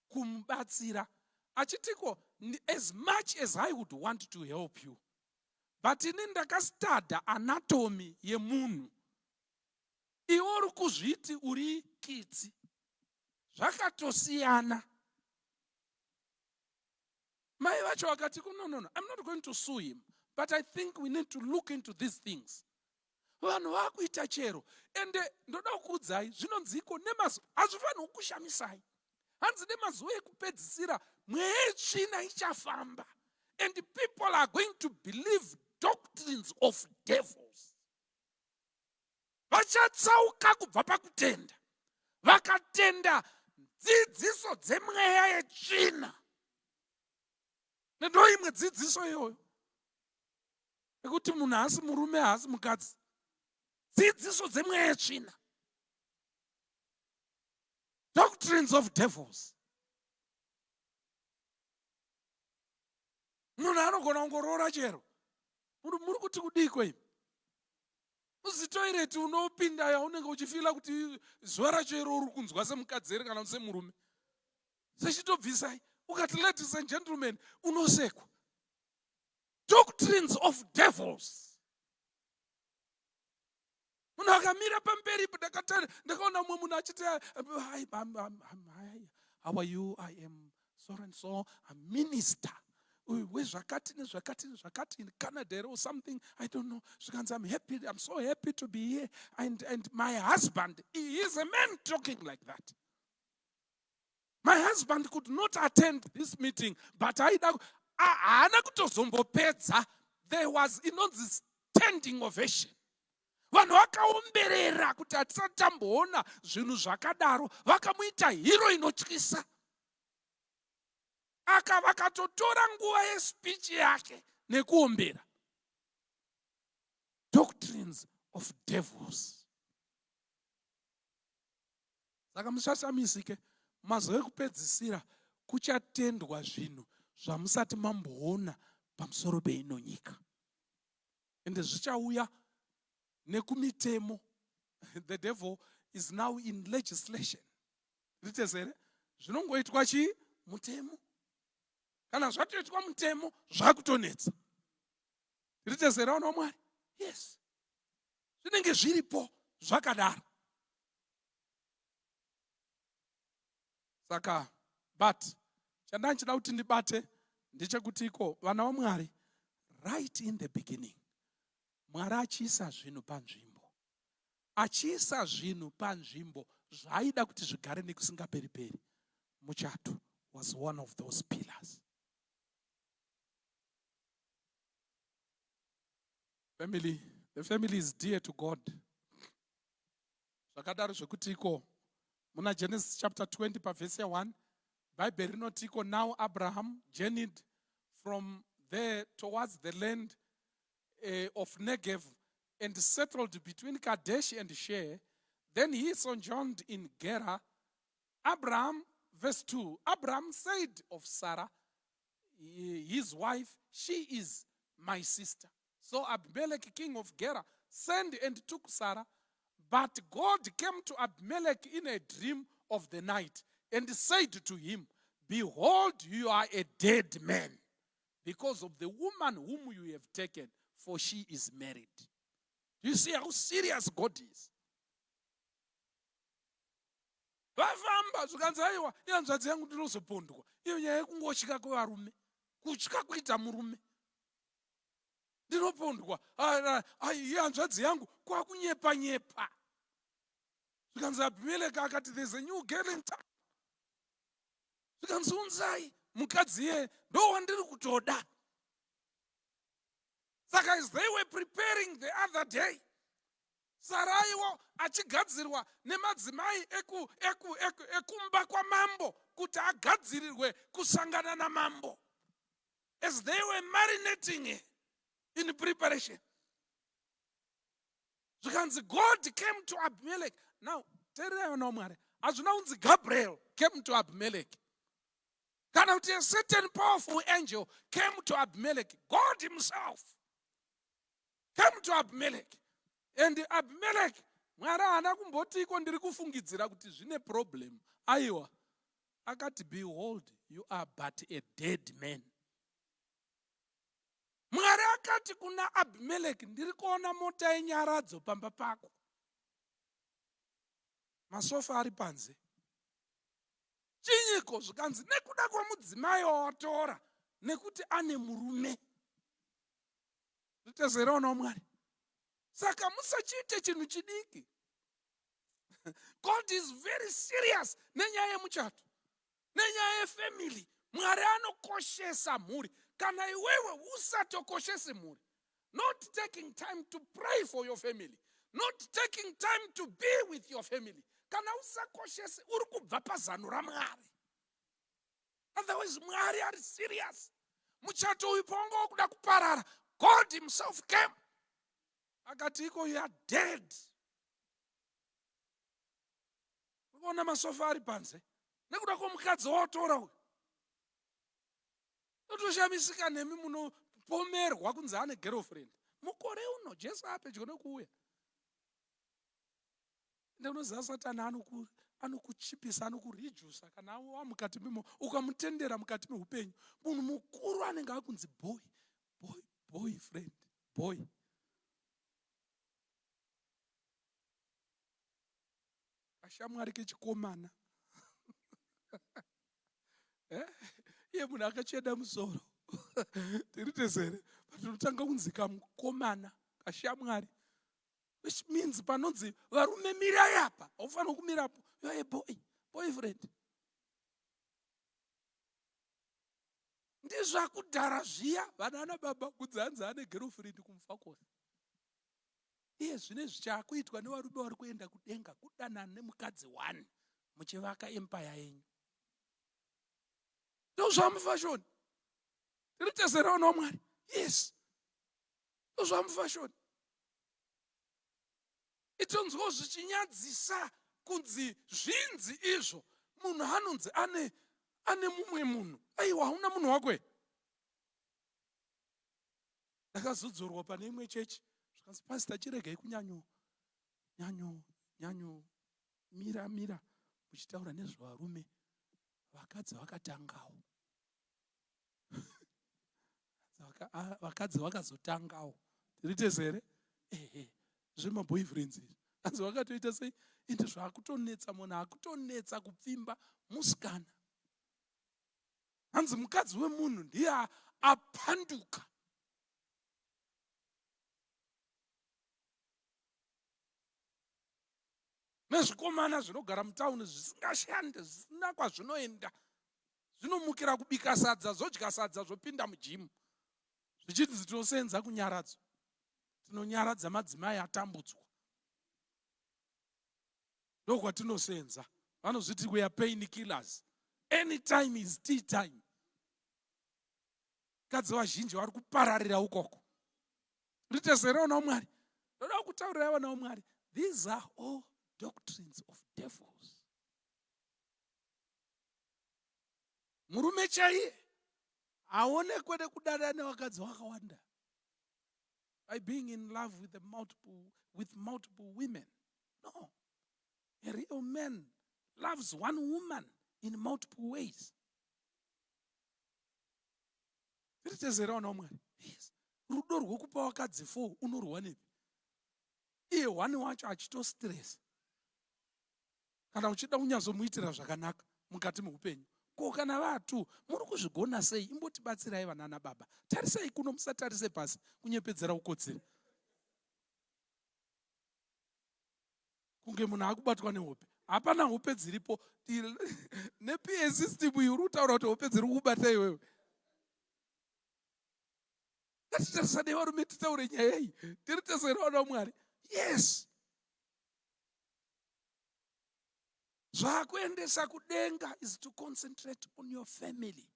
kumubatsira achitiko, as much as I would want to help you, but ini ndakastada anatomy yemunhu, iwe uri kuzviti uri kitsi, zvakatosiyana. Mai vacho vakati, no, I'm not going to sue him, but I think we need to look into these things. Vanhu vakuita chero, ende ndoda kukuudzai zvinonziko nemazuva hazvifaniri kukushamisai. Hanzi nemazuva ekupedzisira mwetsvina ichafamba, and people are going to believe doctrines of devils. Vachatsauka kubva pakutenda, vakatenda dzidziso dzemweya yetsvina. Ndo imwe dzidziso iyoyo ekuti munhu haasi murume haasi mukadzi, dzidziso dzemweya yetsvina, doctrines of devils. Munhu anogona kungoroora chero, muri kuti kudiko imi. Muzitoireti unopinda yaunenge uchifila kuti zuva racho iro uri kunzwa semukadzi here kana semurume. Sechitobvisai ukati, ladies and gentlemen, unosekwa. Doctrines of devils. Munhu akamira pamberi ndakaona mumwe munhu achiti, how are you? I am so and so, a minister. Zvakati in Canada or something, I don't know. I'm so happy to be here. And my husband, he is a man talking like that. My husband could not attend this meeting, but there was, this standing ovation. Vanhu vakaomberera kuti hatisati tamboona zvinhu zvakadaro, vakamuita hero inotyisa. Vakatotora nguva yespeech yake nekuombera. Doctrines of devils. Saka musasamisike, mazuva ekupedzisira kuchatendwa zvinhu zvamusati mamboona pamusoro peino nyika. Ende zvichauya nekumitemo. The devil is now in legislation. Ritezere, zvinongoitwa chii? Mutemo. Kana zvatoitwa mutemo, zvakutonetsa. Ritezera vana vaMwari? Yes. Zvinenge zviripo zvakadaro. Saka, but chandanchida kuti ndibate ndechekuti iko vana vaMwari, right in the beginning, Mwari achiisa zvinhu panzvimbo. Achiisa zvinhu panzvimbo zvaida kuti zvigare nekusingaperi-peri. Muchato was one of those pillars. The family is dear to God. Zvakadaro zvekuti iko muna Genesis chapter 20 verse 1, Bible rinoti iko, now Abraham journeyed from there towards the land of Negev and settled between Kadesh and Shur. Then he sojourned in Gerar. Abraham, verse 2, Abraham said of Sarah, his wife, she is my sister. So Abimelech, king of Gerar, sent and took Sarah. But God came to Abimelech in a dream of the night and said to him, behold, you are a dead man because of the woman whom you have taken, for she is married. You see how serious God is. Vafamba zvikanzi aiwa ihanzvadzi yangu ndinozopondwa. Iyo nyaya yekungotya kwevarume, kutya kuita murume. Ndinopondwa. Ihanzvadzi yangu kwakunyepa nyepa. Zvikanzi Abimelech akati, there's a new girl in town. Zvikanzi unzai mukadzi iye ndo wandiri kutoda. Saka as they were preparing the other day, Saraiwo achigadzirwa nemadzimai ekumba kwa mambo kuti agadzirirwe kusangana na mambo. As they were marinating in preparation, zvikanzi God came to Abimelech. Now, tererai nomwari, hazvina unzi Gabriel came to Abimelech. Kana kuti a certain powerful angel came to Abimelech. God himself came to Abimelech. And Abimelech, mwari haana kumbotiko ndiri kufungidzira kuti zvine problem. Aiwa, akati, behold, you are but a dead man. Mwari akati kuna Abimelech, ndiri kuona mota yenyaradzo pamba pako. Masofa ari panze. Chinyiko zvikanzi nekuda kwomudzimai wawatora nekuti ane murume. Zvitezerawo nomwari. Saka musachiite chinhu chidiki. God is very serious nenyaya yemuchato, nenyaya yefamily. Mwari anokoshesa mhuri. Kana iwewe usatokoshese mhuri, not taking time to pray for your family, not taking time to be with your family, kana usakoshese uri kubva pazano raMwari. Otherwise Mwari ari serious. Muchato uyu paunga kuda kuparara, God himself came. Akati iko, you are dead. Ukaona masofa ari panze nekuda kwomukadzi wawatora uyu. Totoshamisika nemi munopomerwa kunzi ane girlfriend. Mukore uno Jesu apedyo nekuuya. Ndinoziva Satani anokuchipisa, anokurijusa kana wa mukati memo ukamutendera mukati meupenyu. Munhu mukuru anenge akunzi boyfriend. Kashamwari kechikomana. Iye munhu akacheda musoro. Tiritezere, patinotanga kunzi kamukomana, kashamwari. Which means panonzi varume mirai apa, haufanira kumirapo. You are a boyfriend. Ndizvo akudhara zviya, vanana baba kudzanza ane girlfriend kumfa kose. Iye zvine zvichakuitwa nevarume vari kuenda kudenga kudanana nemukadzi one muchivaka empire yenyu. Ndozvamufashoni. Tiritezerawo nomwari. Yes. Ndozvamufashoni. Itonzwo zvichinyadzisa kunzi zvinzi izvo munhu anonzi ane mumwe munhu. Aiwa, hauna munhu wakwe. Ndakazodzorwa pane imwe chechi. Zvikanzi pastor chiregai kunyanyo mira muchitaura nezvevarume. Vakadzi vakatangawo. Vakadzi vakazotangawo. Tiritezere? Zvema boyfriends izvi. Hanzi vakatoita sei? Ende zvakutonetsa munhu akutonetsa kupfimba musikana. Hanzi mukadzi wemunhu ndiye apanduka. Nezvikomana zvinogara mutauni zvisingashande, zvisina kwazvinoenda. Zvinomukira kubika sadza, zvodya sadza, zvopinda mujimu. Zvichiti tinosenza kunyaradzo. Tinonyaradza madzimai atambudzwa. Ndokwatinosenza. Vanozviti we are pain killers. Anytime is tea time. Kadzi vazhinji vari kupararira ukoko. Ritezerawo naMwari. Ndoda kutaurirawo naMwari. These are all doctrines of devils. Murume chaiye aonekwe nekudada nevakadzi vakawanda. by being in love with multiple women. No. A real man loves one woman in multiple ways. Yes. Rudo rwokupa wakadzi 4 unorwa nepi? Iye 1 wacho achitostress. Kana uchida kunyazomuitira zvakanaka mukati muupenyu. Ko kana vatu muri kuzvigona sei? Imbotibatsirai vana nababa. Tarisai kuno, musatarise pasi kunyepedzera ukodzero. Kunge munhu akubatwa nehope. Hapana hope dziripo. Ne-PA system iri kutaura kuti hope dziri kukubata iwewe. Ngatitarisane varume titaure nyaya iyi. Tiri tese vana vaMwari. Yes. Zvakuendesa kudenga is to concentrate on your family.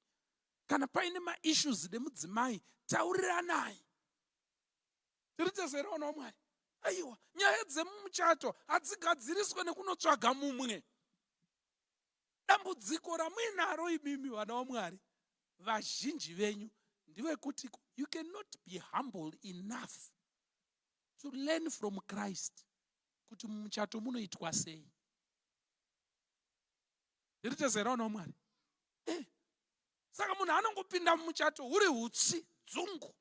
Kana paine ma-issues demudzimai, tauriranai. Tiri tese vana vaMwari. Aiwa, nyaya dzemumuchato hadzigadziriswe nekunotsvaga mumwe. Dambudziko ramuinaro imimi vana vaMwari, vazhinji venyu, ndiwe kuti you cannot be humble enough to learn from Christ kuti mumuchato munoitwa sei. Ndiri tezera vana vaMwari. Saka munhu anongopinda mumuchato uri hutsi dzungu.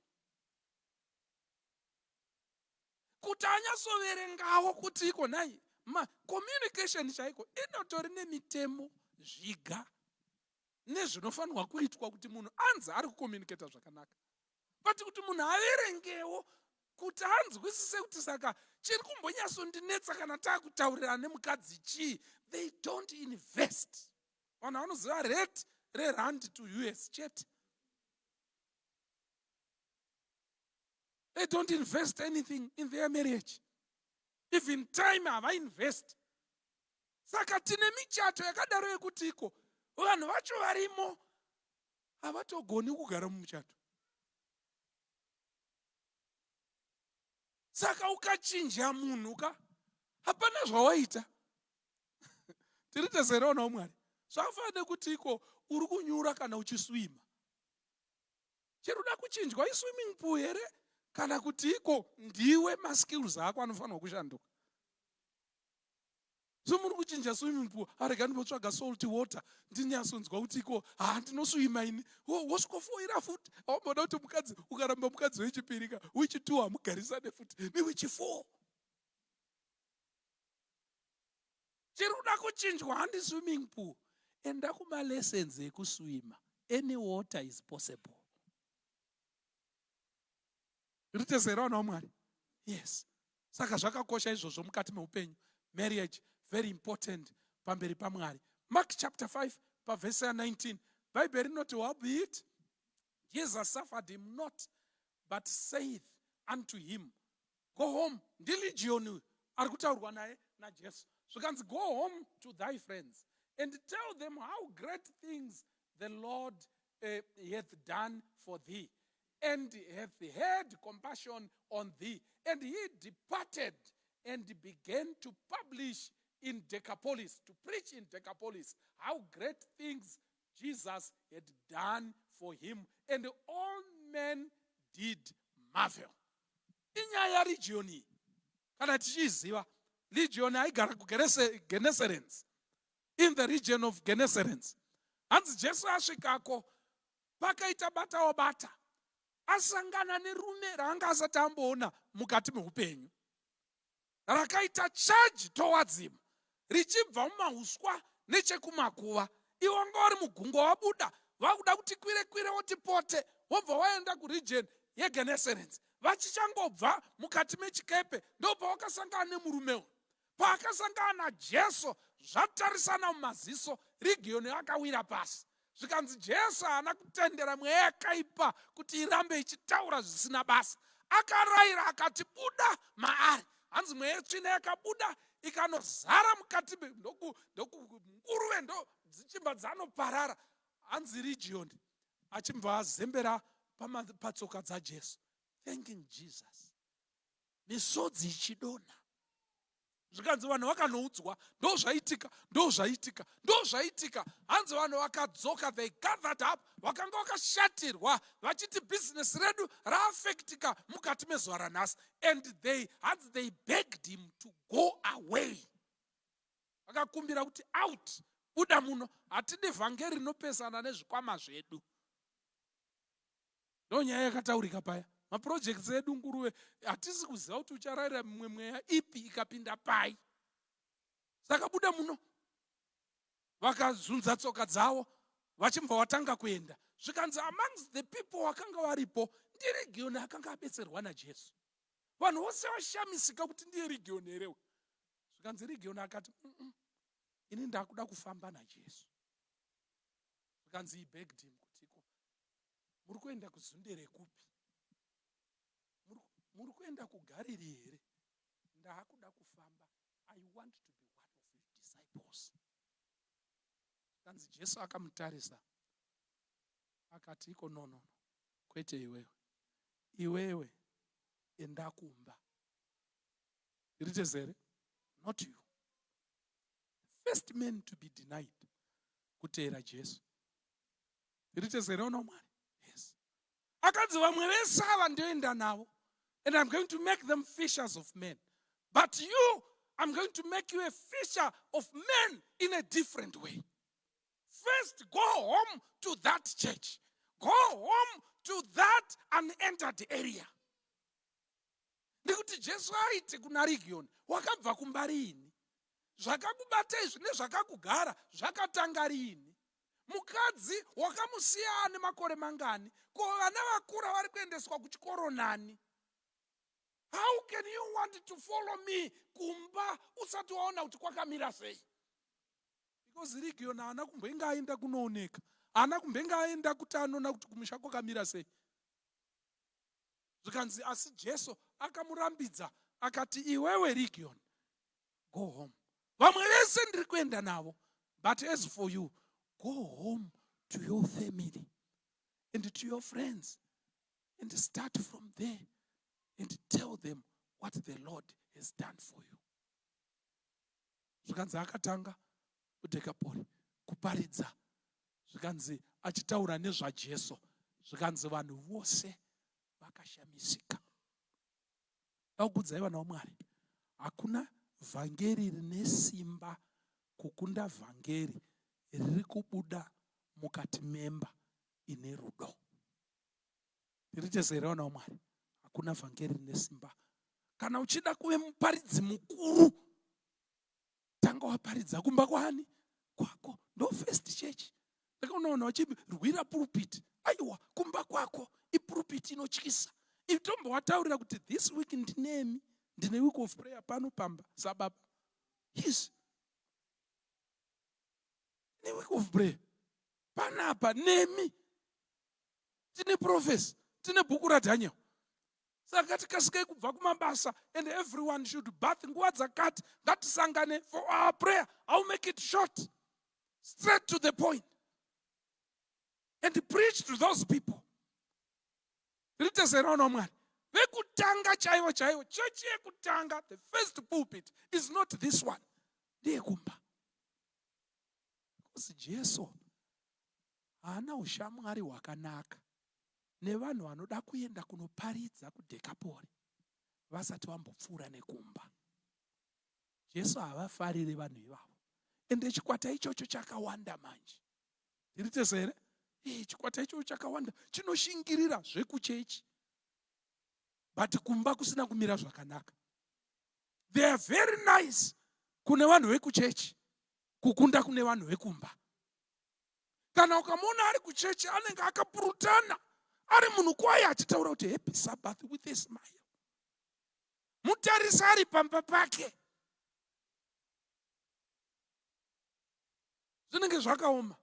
Kuti anyasoverengawo kuti iko nai communication chaiko inotori nemitemo zviga nezvinofanirwa kuitwa kuti munhu anzi ari kucommunicata zvakanaka. But kuti munhu averengewo kuti anzwisise kuti saka chiri kumbonyasondinetsa kana taakutaurirana nemukadzi chii, they don't invest. Vanhu vanoziva rate rerand to US chete. They don't invest anything in their marriage. Even time havainvest. Saka tine michato yakadaro yekuti iko vanhu vacho varimo havatogoni kugara mumuchato. Saka ukachinja munhu hapana zvawaita. Tiri tezera vana vaMwari. Zvakafanana kuti iko uri kunyura kana uchiswima. Chiruda kuchinjwa iswimming pool here? Kana kuti iko ndiwe maskills ako anofanirwa kushanduka. So muri kuchinja swimming pool, arega ndimbotsvaga salty water, ndinyasonzwa kuti iko ndinoswima ini. Wosikofoira futi. Wamboda kuti mukadzi ukaramba mukadzi wechipiri wechitatu hamugarisane futi newechifo. Chiruda kuchinjwa handi swimming pool. Enda kuma lessons ekuswima. Any water is possible. Ritezera vana vaMwari. Yes. Saka zvakakosha izvozvo mukati meupenyu. Marriage, very important pamberi paMwari. Mark chapter 5, verse 19. Bible rinoti, howbeit Jesus suffered him not, but saith unto him, go home. Ndilegion ari kutaurwa naye naJesu. Zvikanzi, go home to thy friends and tell them how great things the Lord hath done for thee, and hath had compassion on thee. And he departed and began to publish in Decapolis, to preach in Decapolis, how great things Jesus had done for him. And all men did marvel. Inyaya regioni, kana tichiziva, legion aigara kuGenesarets, in the region of Genesarets. Hanzi Jesu asvikako, pakaita bata wabata. Asangana nerume raanga asati amboona mukati meupenyu. Rakaita charge towards him. Richibva mumauswa nechekumakuva. Iwo wanga vari mugungwa wabuda. Vakuda kuti kwire woti pote. Wobva waenda kuregion yeGenesarets. Vachichangobva mukati mechikepe. Ndobva wakasangana nemurume. Paakasangana naJesu, zvatarisana mumaziso, region yakawira pasi. Zvikanzi Jesu haana kutendera mweya yakaipa kuti irambe ichitaura zvisina basa. Akarayira akati buda maari. Hanzi mweya tsvina yakabuda ikanozara mukati nguruve ndo dzichibva dzanoparara. Hanzi region achimbva azembera patsoka dzaJesu, thanking Jesus. Misodzi ichidonha. Zvikanzi vanhu vakanoudzwa, ndozvaitika. Hanzi vanhu vakadzoka, they gathered up, vakanga vakashatirwa, vachiti business redu raafectika mukati mezuva ranhasi. And they begged him to go away. Vakakumbira kuti out, buda muno, hatidi vhangeri rinopesana nezvikwama zvedu. Ndonyaya yakataurika paya. Maprojects edu nguruve, hatisi kuziva kuti ucharayira mimwe mweya ipi ikapinda pai. Saka buda muno. Vakazunza tsoka dzavo, vachibva vatanga kuenda. Zvikanzi amongst the people vakanga varipo, ndiye Region akanga abetserwa naJesu. Vanhu vose vashamisika kuti ndiye Region here. Zvikanzi Region akati, ini ndakuda kufamba naJesu. Zvikanzi he begged him kutiko, muri kuenda kuzundere kupi? Muri kuenda kuGariri here? Ndakuda kufamba. I want to be one of your disciples. Zvikanzi Jesu akamutarisa. Akati iko no. Kwete iwewe enda kumba. Iritezere, not you. First man to be denied. Kuteera Jesu. Iritezere ono mwari. Yes. Akanzi vamwe vese ava ndoenda navo. And I'm going to make them fishers of men. But you, I'm going to make you a fisher of men in a different way. First, go home to that church. Go home to that unentered area. Ndikuti Jesu aiti kuna Region, wakabva kumbarini. Zvakakubatei zvine zvakakugara, zvakatanga rini. Mukadzi wakamusiya ane makore mangani, ko vana vakura vari kuendeswa kuchikoro nani. How can you want to follow me kumba usati waona kuti kwakamira sei? Because Region haana kumbenga aenda kunooneka. Haana kumbenga aenda kuti anoona kuti kumusha kwakamira sei. Zvikanzi asi Jesu akamurambidza akati iwewe Region, go home. Vamwe vese ndiri kuenda navo. But as for you, go home to your family and to your friends and start from there. And tell them what the Lord has done for you. Zvikanzi akatanga kuDhekapori kuparidza. Zvikanzi achitaura nezvaJesu. Zvikanzi vanhu vose vakashamisika. Ndakukudzai vana vaMwari, hakuna vhangeri rine simba kukunda vhangeri riri kubuda mukati memba ine rudo. Iritezere vana vaMwari. Kuna vhangeri nesimba. Kana uchida kuve muparidzi mukuru, tanga waparidza kumba kwani? Kwako. Ndo first church. Ndakaona vachirwira pulpit. Aiwa, kumba kwako ipulpit inotyisa. Itombo wataurira kuti this week ndinemi, ndine week of prayer pano pamba sababa. Yes. Ne week of prayer. Panapa nemi. Tine prophecy, tine bhuku raDaniel. Saka tikasike kubva kumabasa and everyone should bath nguva dzakati ngatisangane for our prayer. I'll make it short. Straight to the point. And preach to those people. Ritezera vana vaMwari. Vekutanga chaivo. Church yekutanga, the first pulpit is not this one. Ndiye kumba. Because Jesu haana ushamwari hwakanaka nevanhu vanoda kuenda kunoparidza kuDhekapori vasati vambopfuura nekumba. Jesu havafariri vanhu ivavo. Ende chikwata ichocho chakawanda manje. Iritezere? Chikwata ichocho chakawanda. Chinoshingirira zvekuchechi. But kumba kusina kumira zvakanaka. They are very nice kune vanhu vekuchechi, kukunda kune vanhu vekumba. Kana ukamona ari kuchechi anenge akapurutana, ari munhu kwaye achitaura kuti happy Sabbath with a smile. Mutarisa ari pamba pake. Zvinenge zvakaoma.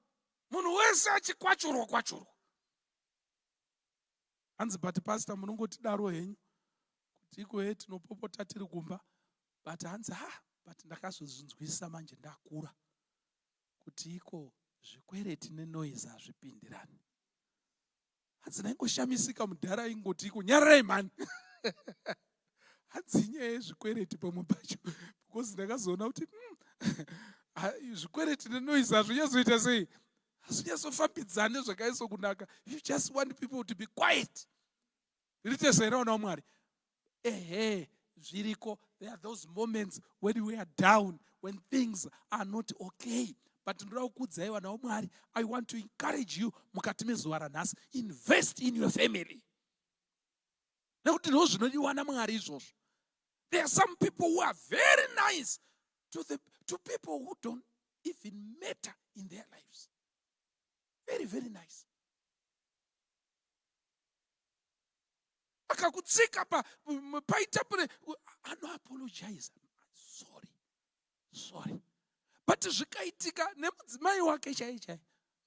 Munhu wese achikwachurwa. Hanzi but pastor munongoti daro henyu kuti iko tinopopota tiri kumba. But hanzi but ndakazozvinzwisisa manje ndakura kuti iko zvikwereti nenoise hazvipindirani. Hanzi ndaingoshamisika mudhara ingoti iko nyararai mani. Hanzi nyaya yezvikwereti pamwe pacho because ndakazoona kuti zvikwereti nenoisa zvinyazoita sei, hazvinyazofambidzane zvakaiswa kunaka. You just want people to be quiet. Zviriteserana Mwari. Zviriko, there are those moments when we are down, when things are not okay. But Mwari, I want to encourage you, mukati mezuva ranhasi, invest in your family. There are some people who are very nice to people who don't even matter in their lives. Very, very nice. Akakutsika paita apologize. Sorry. But zvikaitika nemudzimai wake chaichai.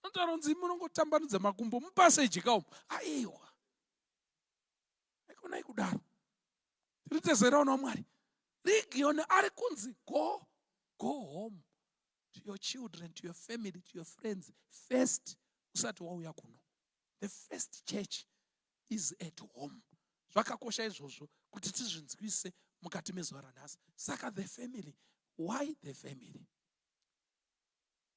Notaura kuti munongotambanudza makumbo mupase jikawo. Aiwa. Aikonai kudaro. Tiriteserana Mwari. Rigione ari kunzi go home to your children, to your family, to your friends. First, usati wauya kuno. The first church is at home. Zvakakosha izvozvo kuti tizvinzwise mukati mezuva ranhasi. Saka the family. Why the family?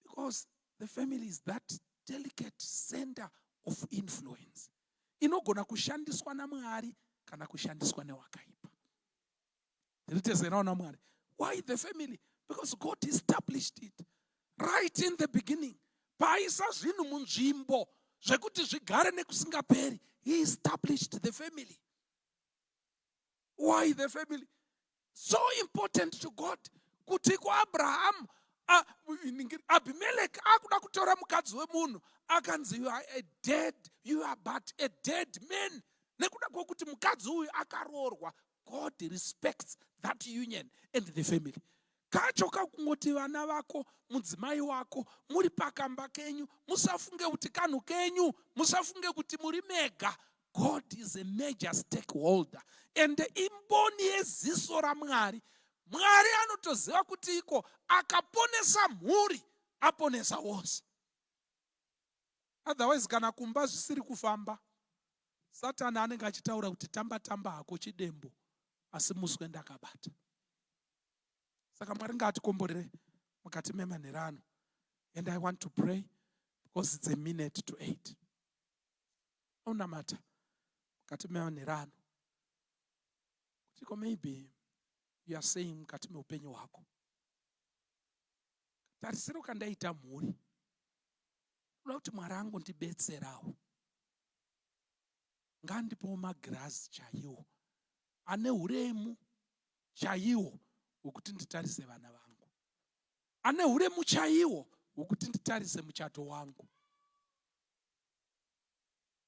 Because the family is that delicate center of influence. Inogona kushandiswa naMwari kana kushandiswa newakaipa. Tiriteserana Mwari. Why the family? Because God established it right in the beginning. Paisa zvinhu munzvimbo zvekuti zvigare nekusingaperi. He established the family. Why the family? So important to God. Kuti kwa Abraham, Abimelech akuda kutora mukadzi wemunhu akanzi you are but a dead man. Nekuda kwokuti mukadzi uyu akarorwa. God respects that union and the family. Kachoka kungoti vana vako, mudzimai wako, muri pakamba kenyu, musafunge kuti kanhu kenyu, musafunge kuti muri mega. God is a major stakeholder. And imboni yeziso raMwari, Mwari anotoziva kuti iko akaponesa mhuri, aponesa wose. Otherwise kana kumba zvisiri kufamba, Satani anenge achitaura kuti tamba hako chidembo, asi muswe ndakabata. Saka Mwari ngatikomborere mukati memanherano. And I want to pray because it's 7:50. Unamata mukati memanherano. Kutiko maybe you are saying mukati meupenyu hwako. Tarisiro kandaita mhuri. Unoda kuti Mwari angu ndibetserawo. Ngandipowo magirazi chaiwo. Ane uremu chaiwo wokuti nditarise vana vangu. Ane uremu chaiwo wokuti nditarise muchato wangu.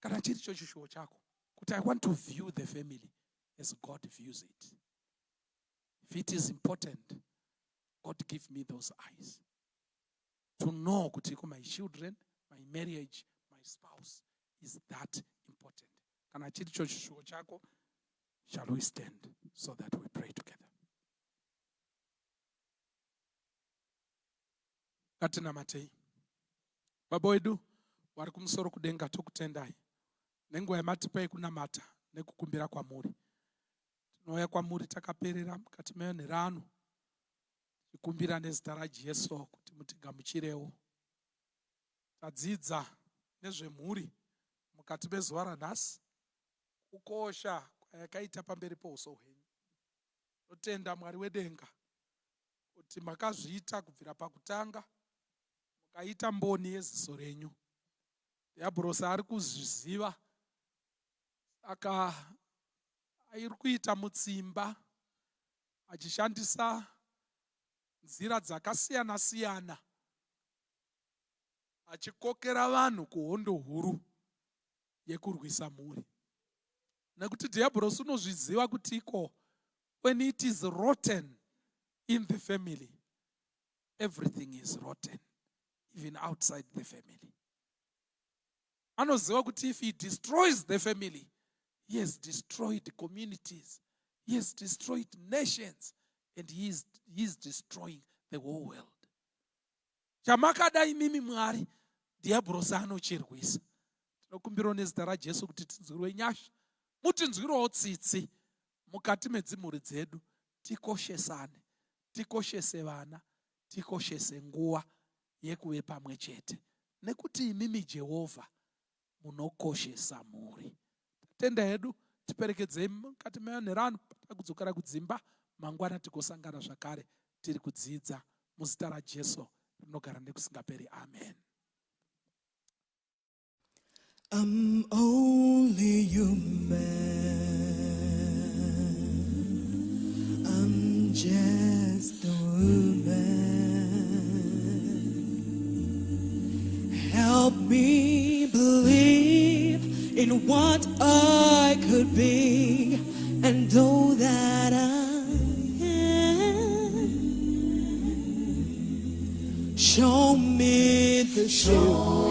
Kana chiri chishuwo chako. Kuti I want to view the family as God views it. If it is important, God give me those eyes. To know kuti my children, my marriage, my spouse is that important. Kana chiri chishuwo chako. Shall we stand so that we pray together? Katina matei. Baba wedu vari kumusoro kudenga tokutendai. Nenguva yamatipei kunamata nekukumbira kwamuri. Tinouya kwamuri takaperera mukati memanherano. Tikumbira nezita raJesu kuti mutigamuchirewo. Tadzidza nezvemhuri mukati mezuva ranhasi. Kukosha yakaita pamberi pouso hwenyu. Totenda Mwari wedenga kuti makazviita kubvira pakutanga, mukaita mboni yeziso renyu. Dhiabhorosi ari kuzviziva, saka ari kuita mutsimba achishandisa nzira dzakasiyana siyana, achikokera vanhu kuhondo huru yekurwisa mhuri. Nekuti Dhiabhorosi unozviziva kuti iko, when it is rotten in the family, everything is rotten, even outside the family. Anoziva kuti if he destroys the family, he has destroyed communities, he has destroyed nations, and he is destroying the whole world. Chamakadai mimi Mwari, Dhiabhorosi anochirwisa. Tinokumbira nezita raJesu kuti tinzwirwe nyasha. Mutinzwirewo tsitsi mukati medzimhuri dzedu, tikoshesane, tikoshese vana, tikoshese nguva yekuve pamwe chete, nekuti imimi Jehovha munokoshesa mhuri. Tenda hedu tiperekedzei mukati memanheru ano, takudzokera kudzimba mangwana tigosangana zvakare tiri kudzidza muzita raJesu rinogara nekusingaperi. Amen. I'm only human. I'm just a woman. Help me believe in what I could be and know that I am. Show me the show.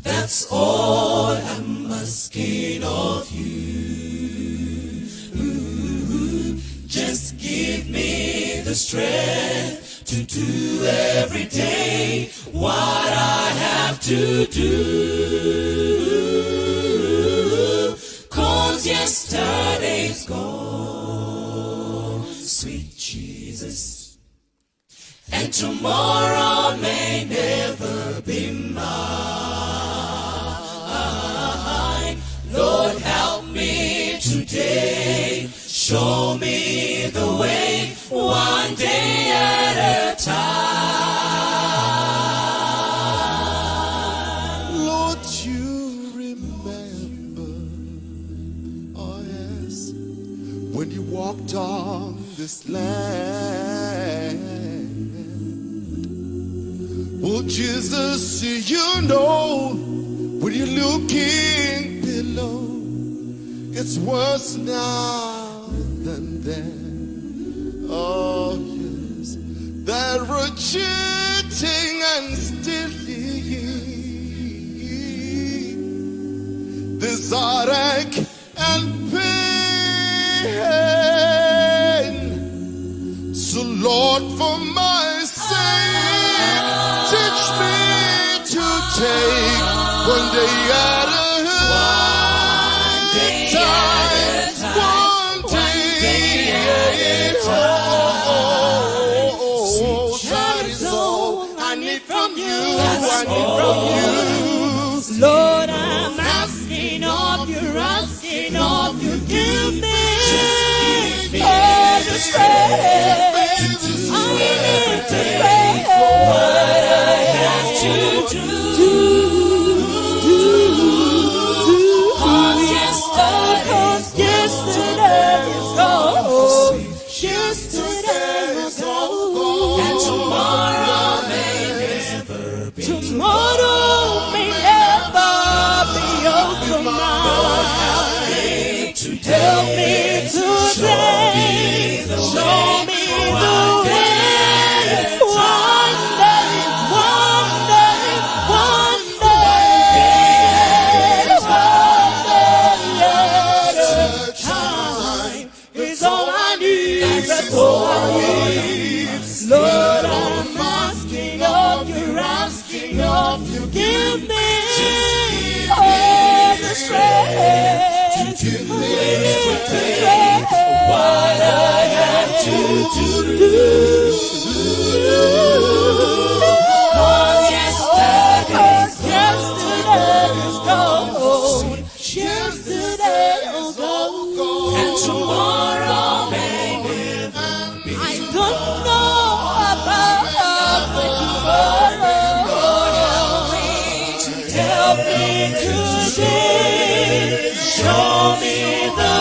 That's all I'm asking of you. Just give me the strength to do every day what I have to do. 'Cause yesterday's gone, sweet Jesus, and tomorrow may never be mine. Lord, help me today. Show me the way, one day at a time. Lord, you remember, oh yes, when you walked on this land. Well, Jesus, you know, when you're looking below, it's worse now than then. Oh yes, that rejecting and stealing, this heartache and pain. So Lord, for my sake, teach me to take one day at a time. One day at a time. That is all I need from you. I need from you. Lord, I'm asking of you, give me all the strength. I need to pray what I have to do. Tomorrow may never be over mine. Help me today. Show me the way. One day, one day, one day, one day at a time is all I need. That's all I need. Lord, I'm asking of you, give me all the strength to do what I have to do. 'Cause yesterday's gone, yesterday's gone, and tomorrow may never be. I don't know about tomorrow. Help me today, show me the